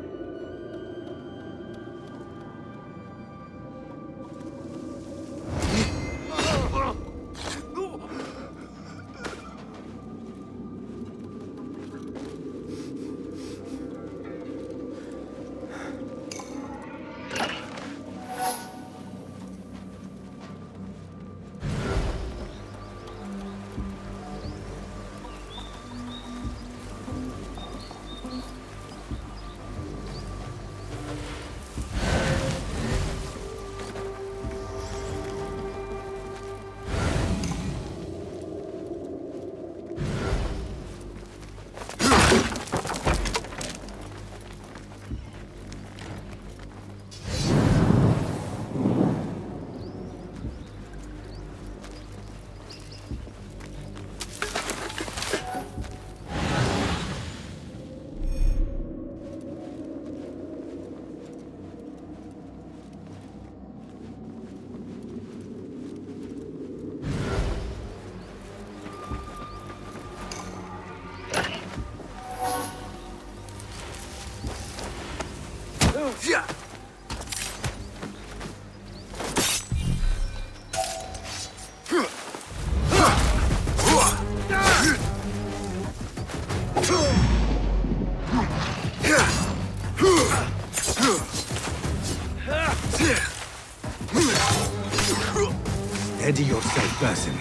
Steady yourself, Basim.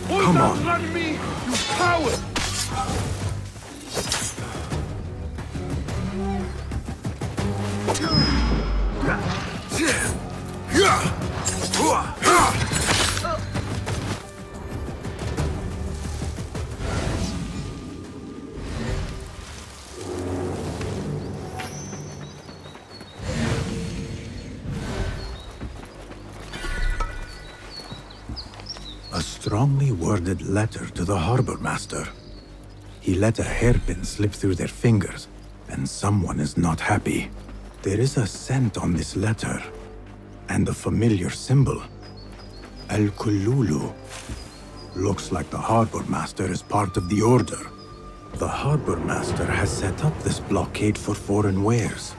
Come on. Me, you coward! A strongly worded letter to the harbor master. He let a hairpin slip through their fingers, and someone is not happy. There is a scent on this letter, and a familiar symbol. Al-Kululu. Looks like the harbor master is part of the order. The harbor master has set up this blockade for foreign wares.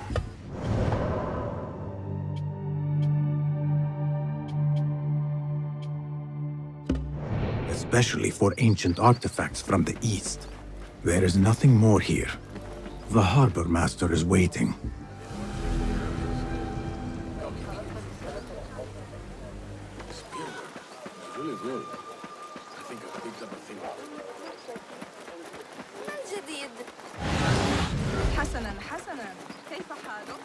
Especially for ancient artifacts from the east. There is nothing more here. The harbor master is waiting. Really good. I think I picked up a thing. من جديد؟ حسناً حسناً، كيف حالك؟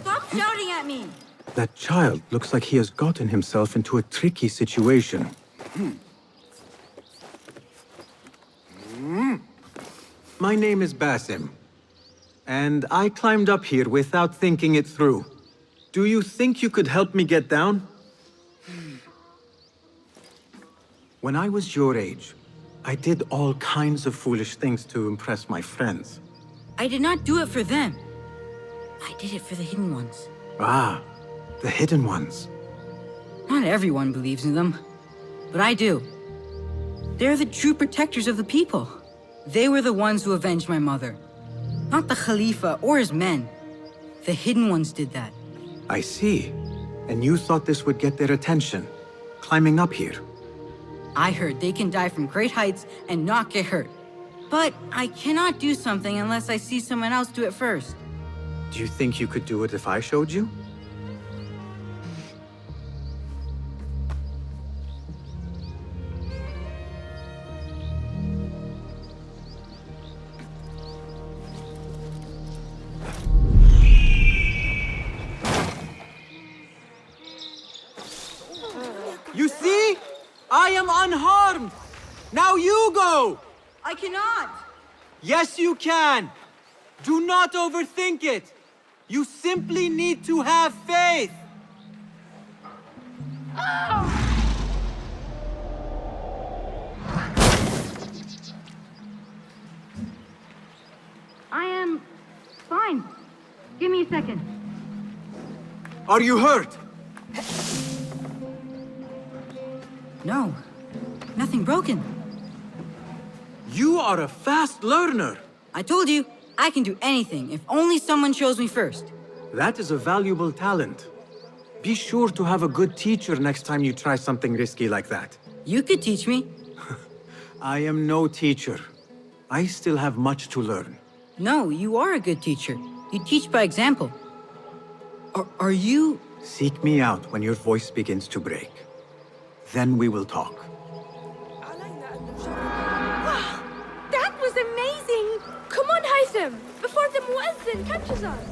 Stop shouting at me! That child looks like he has gotten himself into a tricky situation. My name is Basim, and I climbed up here without thinking it through. Do you think you could help me get down? When I was your age, I did all kinds of foolish things to impress my friends. I did not do it for them. I did it for the Hidden Ones. Ah, the Hidden Ones. Not everyone believes in them, but I do. They're the true protectors of the people. They were the ones who avenged my mother. Not the Khalifa or his men. The Hidden Ones did that. I see. And you thought this would get their attention, climbing up here. I heard they can die from great heights and not get hurt. But I cannot do something unless I see someone else do it first. Do you think you could do it if I showed you? You see? I am unharmed! Now you go! I cannot! Yes, you can! Do not overthink it! You simply need to have faith! I am fine. Give me a second. Are you hurt? No, nothing broken. You are a fast learner. I told you, I can do anything if only someone shows me first. That is a valuable talent. Be sure to have a good teacher next time you try something risky like that. You could teach me. I am no teacher. I still have much to learn. No, you are a good teacher. You teach by example. Are you... Seek me out when your voice begins to break. Then we will talk. That was amazing! Come on, Haytham! Before the Muezzin catches us!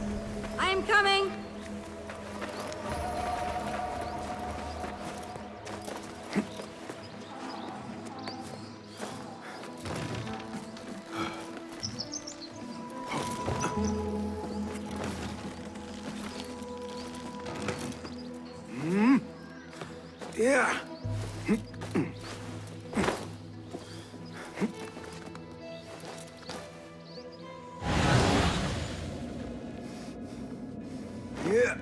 I am coming! Yeah. Yeah.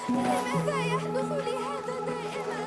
لماذا يحدث لي هذا دائما؟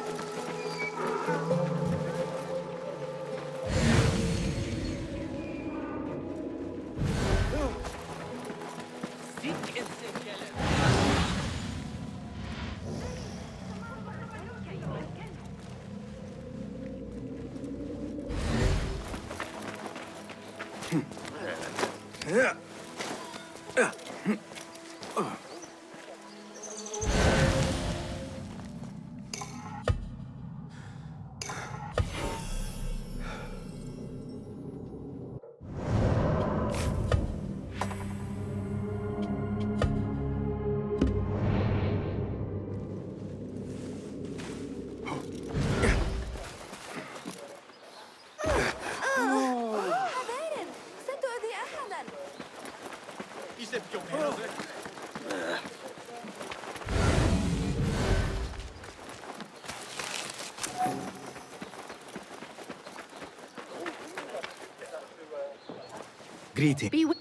Greeting.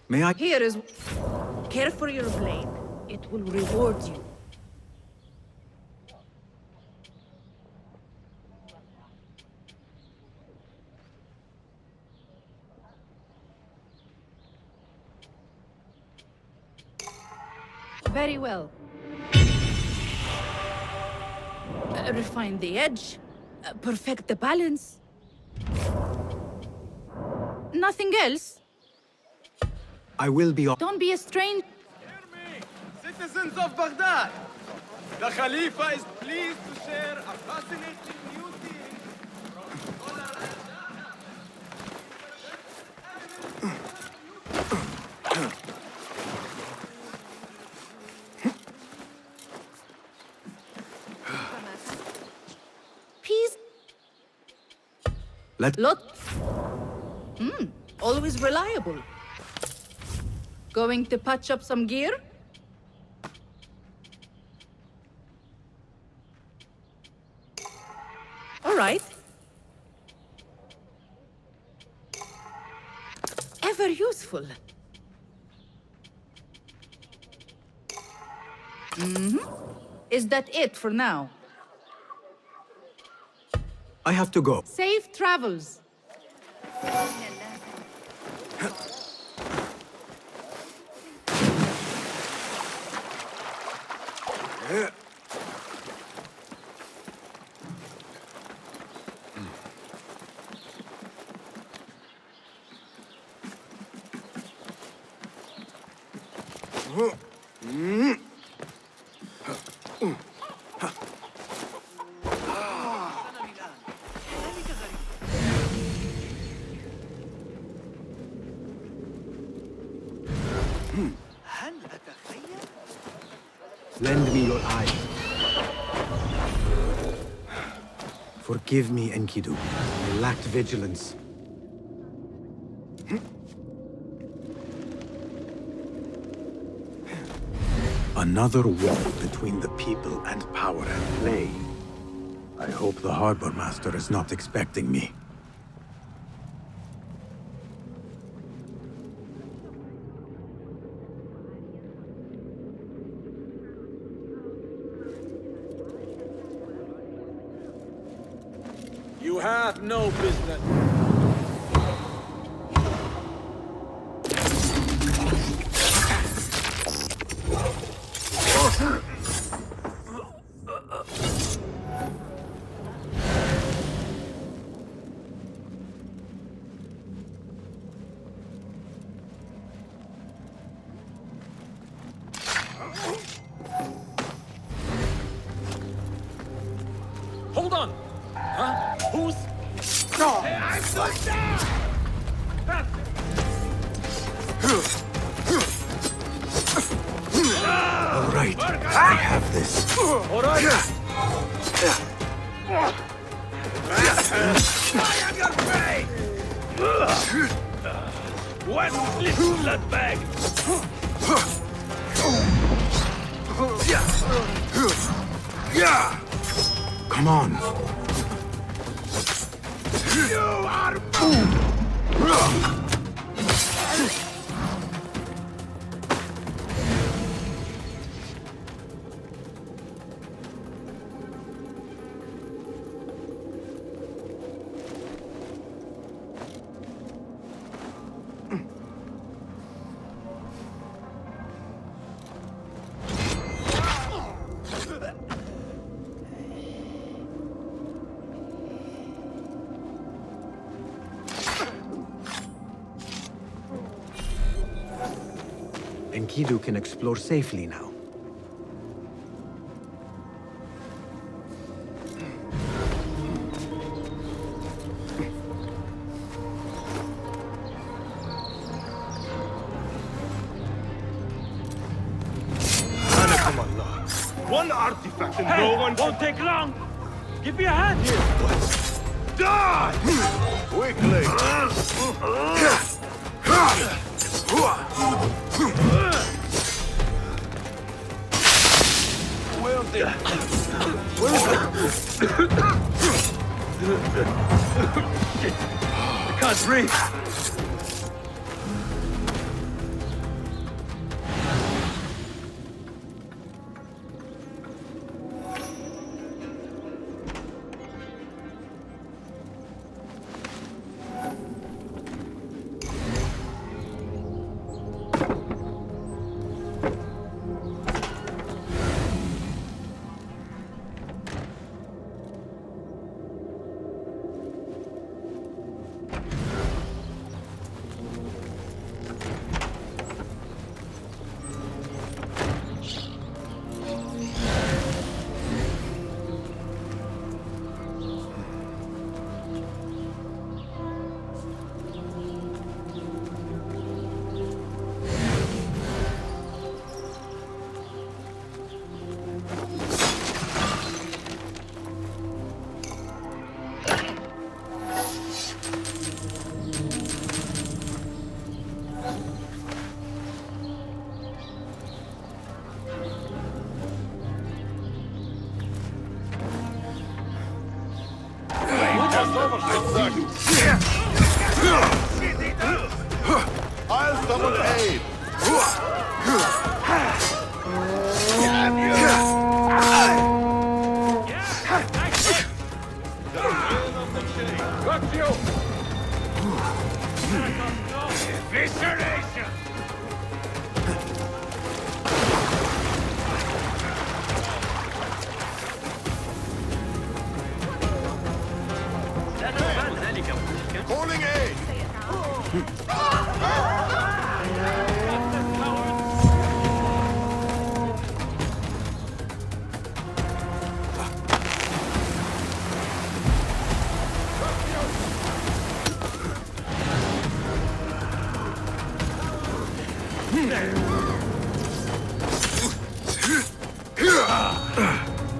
May I? Here is... Care for your blade. It will reward you. Very well. Refine the edge. Perfect the balance. Nothing else? I will be... Don't be a stranger. Citizens of Baghdad, the Khalifa is pleased to share a fascinating new theory from scholar Peace. Lot. Always reliable. Going to patch up some gear? All right. Ever useful. Is that it for now? I have to go. Safe travels. Lend me your eyes. Forgive me, Enkidu. I lacked vigilance. Another war between the people and power at play. I hope the Harbor Master is not expecting me. You have no business. Hold on! Huh? Who's... No! Hey, I'm going down! All right, I have this. All right! I am your prey! One little blood bag! Come on. You are... Enkidu can explore safely now. One artifact and Hey, no one won't take long! Give me a hand here! Die! Quickly! Well then. I can't breathe. back. I'll summon aid. Got you! Evisceration! Calling aid!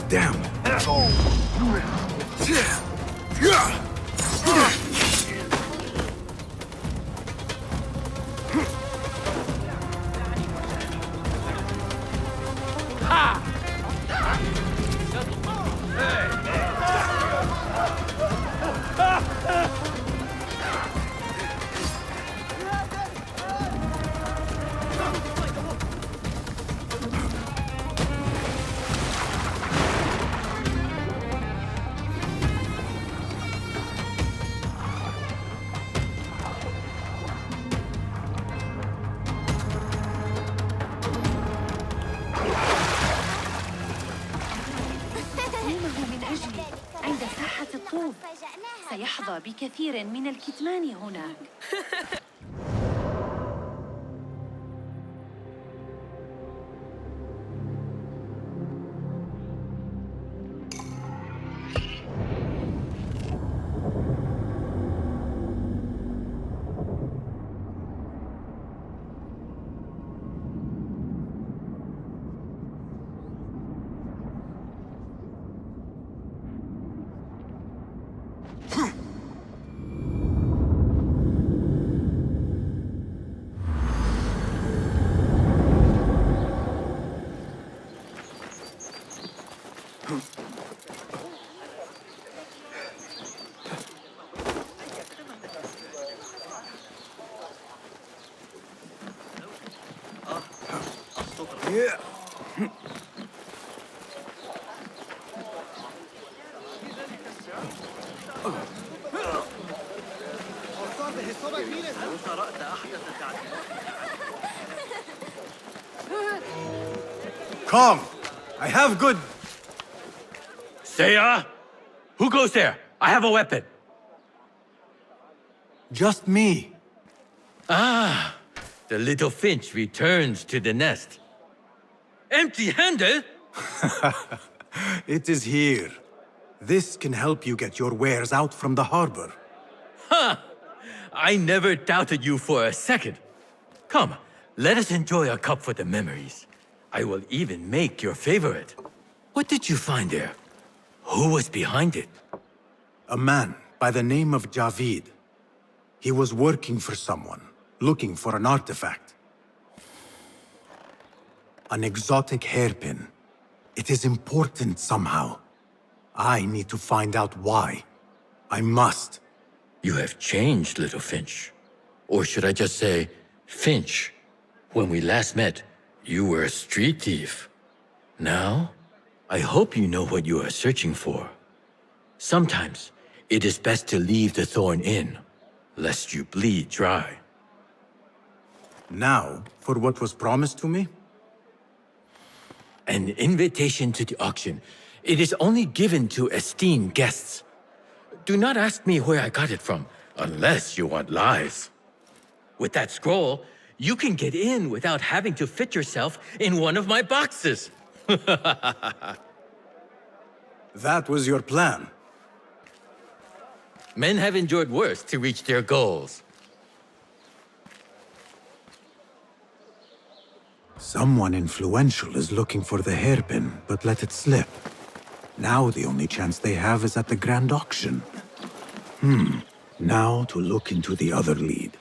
Damn. سيحظى بكثير من الكتمان هناك. Come! I have good... Seiya? Who goes there? I have a weapon. Just me. Ah, the little finch returns to the nest. Empty-handed? It is here. This can help you get your wares out from the harbor. Ha! I never doubted you for a second. Come, let us enjoy a cup for the memories. I will even make your favorite. What did you find there? Who was behind it? A man by the name of Javid. He was working for someone, looking for an artifact. An exotic hairpin. It is important somehow. I need to find out why. I must. You have changed, little Finch. Or should I just say, Finch. When we last met, you were a street thief. Now, I hope you know what you are searching for. Sometimes, it is best to leave the thorn in, lest you bleed dry. Now, for what was promised to me? An invitation to the auction. It is only given to esteemed guests. Do not ask me where I got it from, unless you want lies. With that scroll, you can get in without having to fit yourself in one of my boxes. That was your plan. Men have endured worse to reach their goals. Someone influential is looking for the hairpin, but let it slip. Now the only chance they have is at the grand auction. Now to look into the other lead.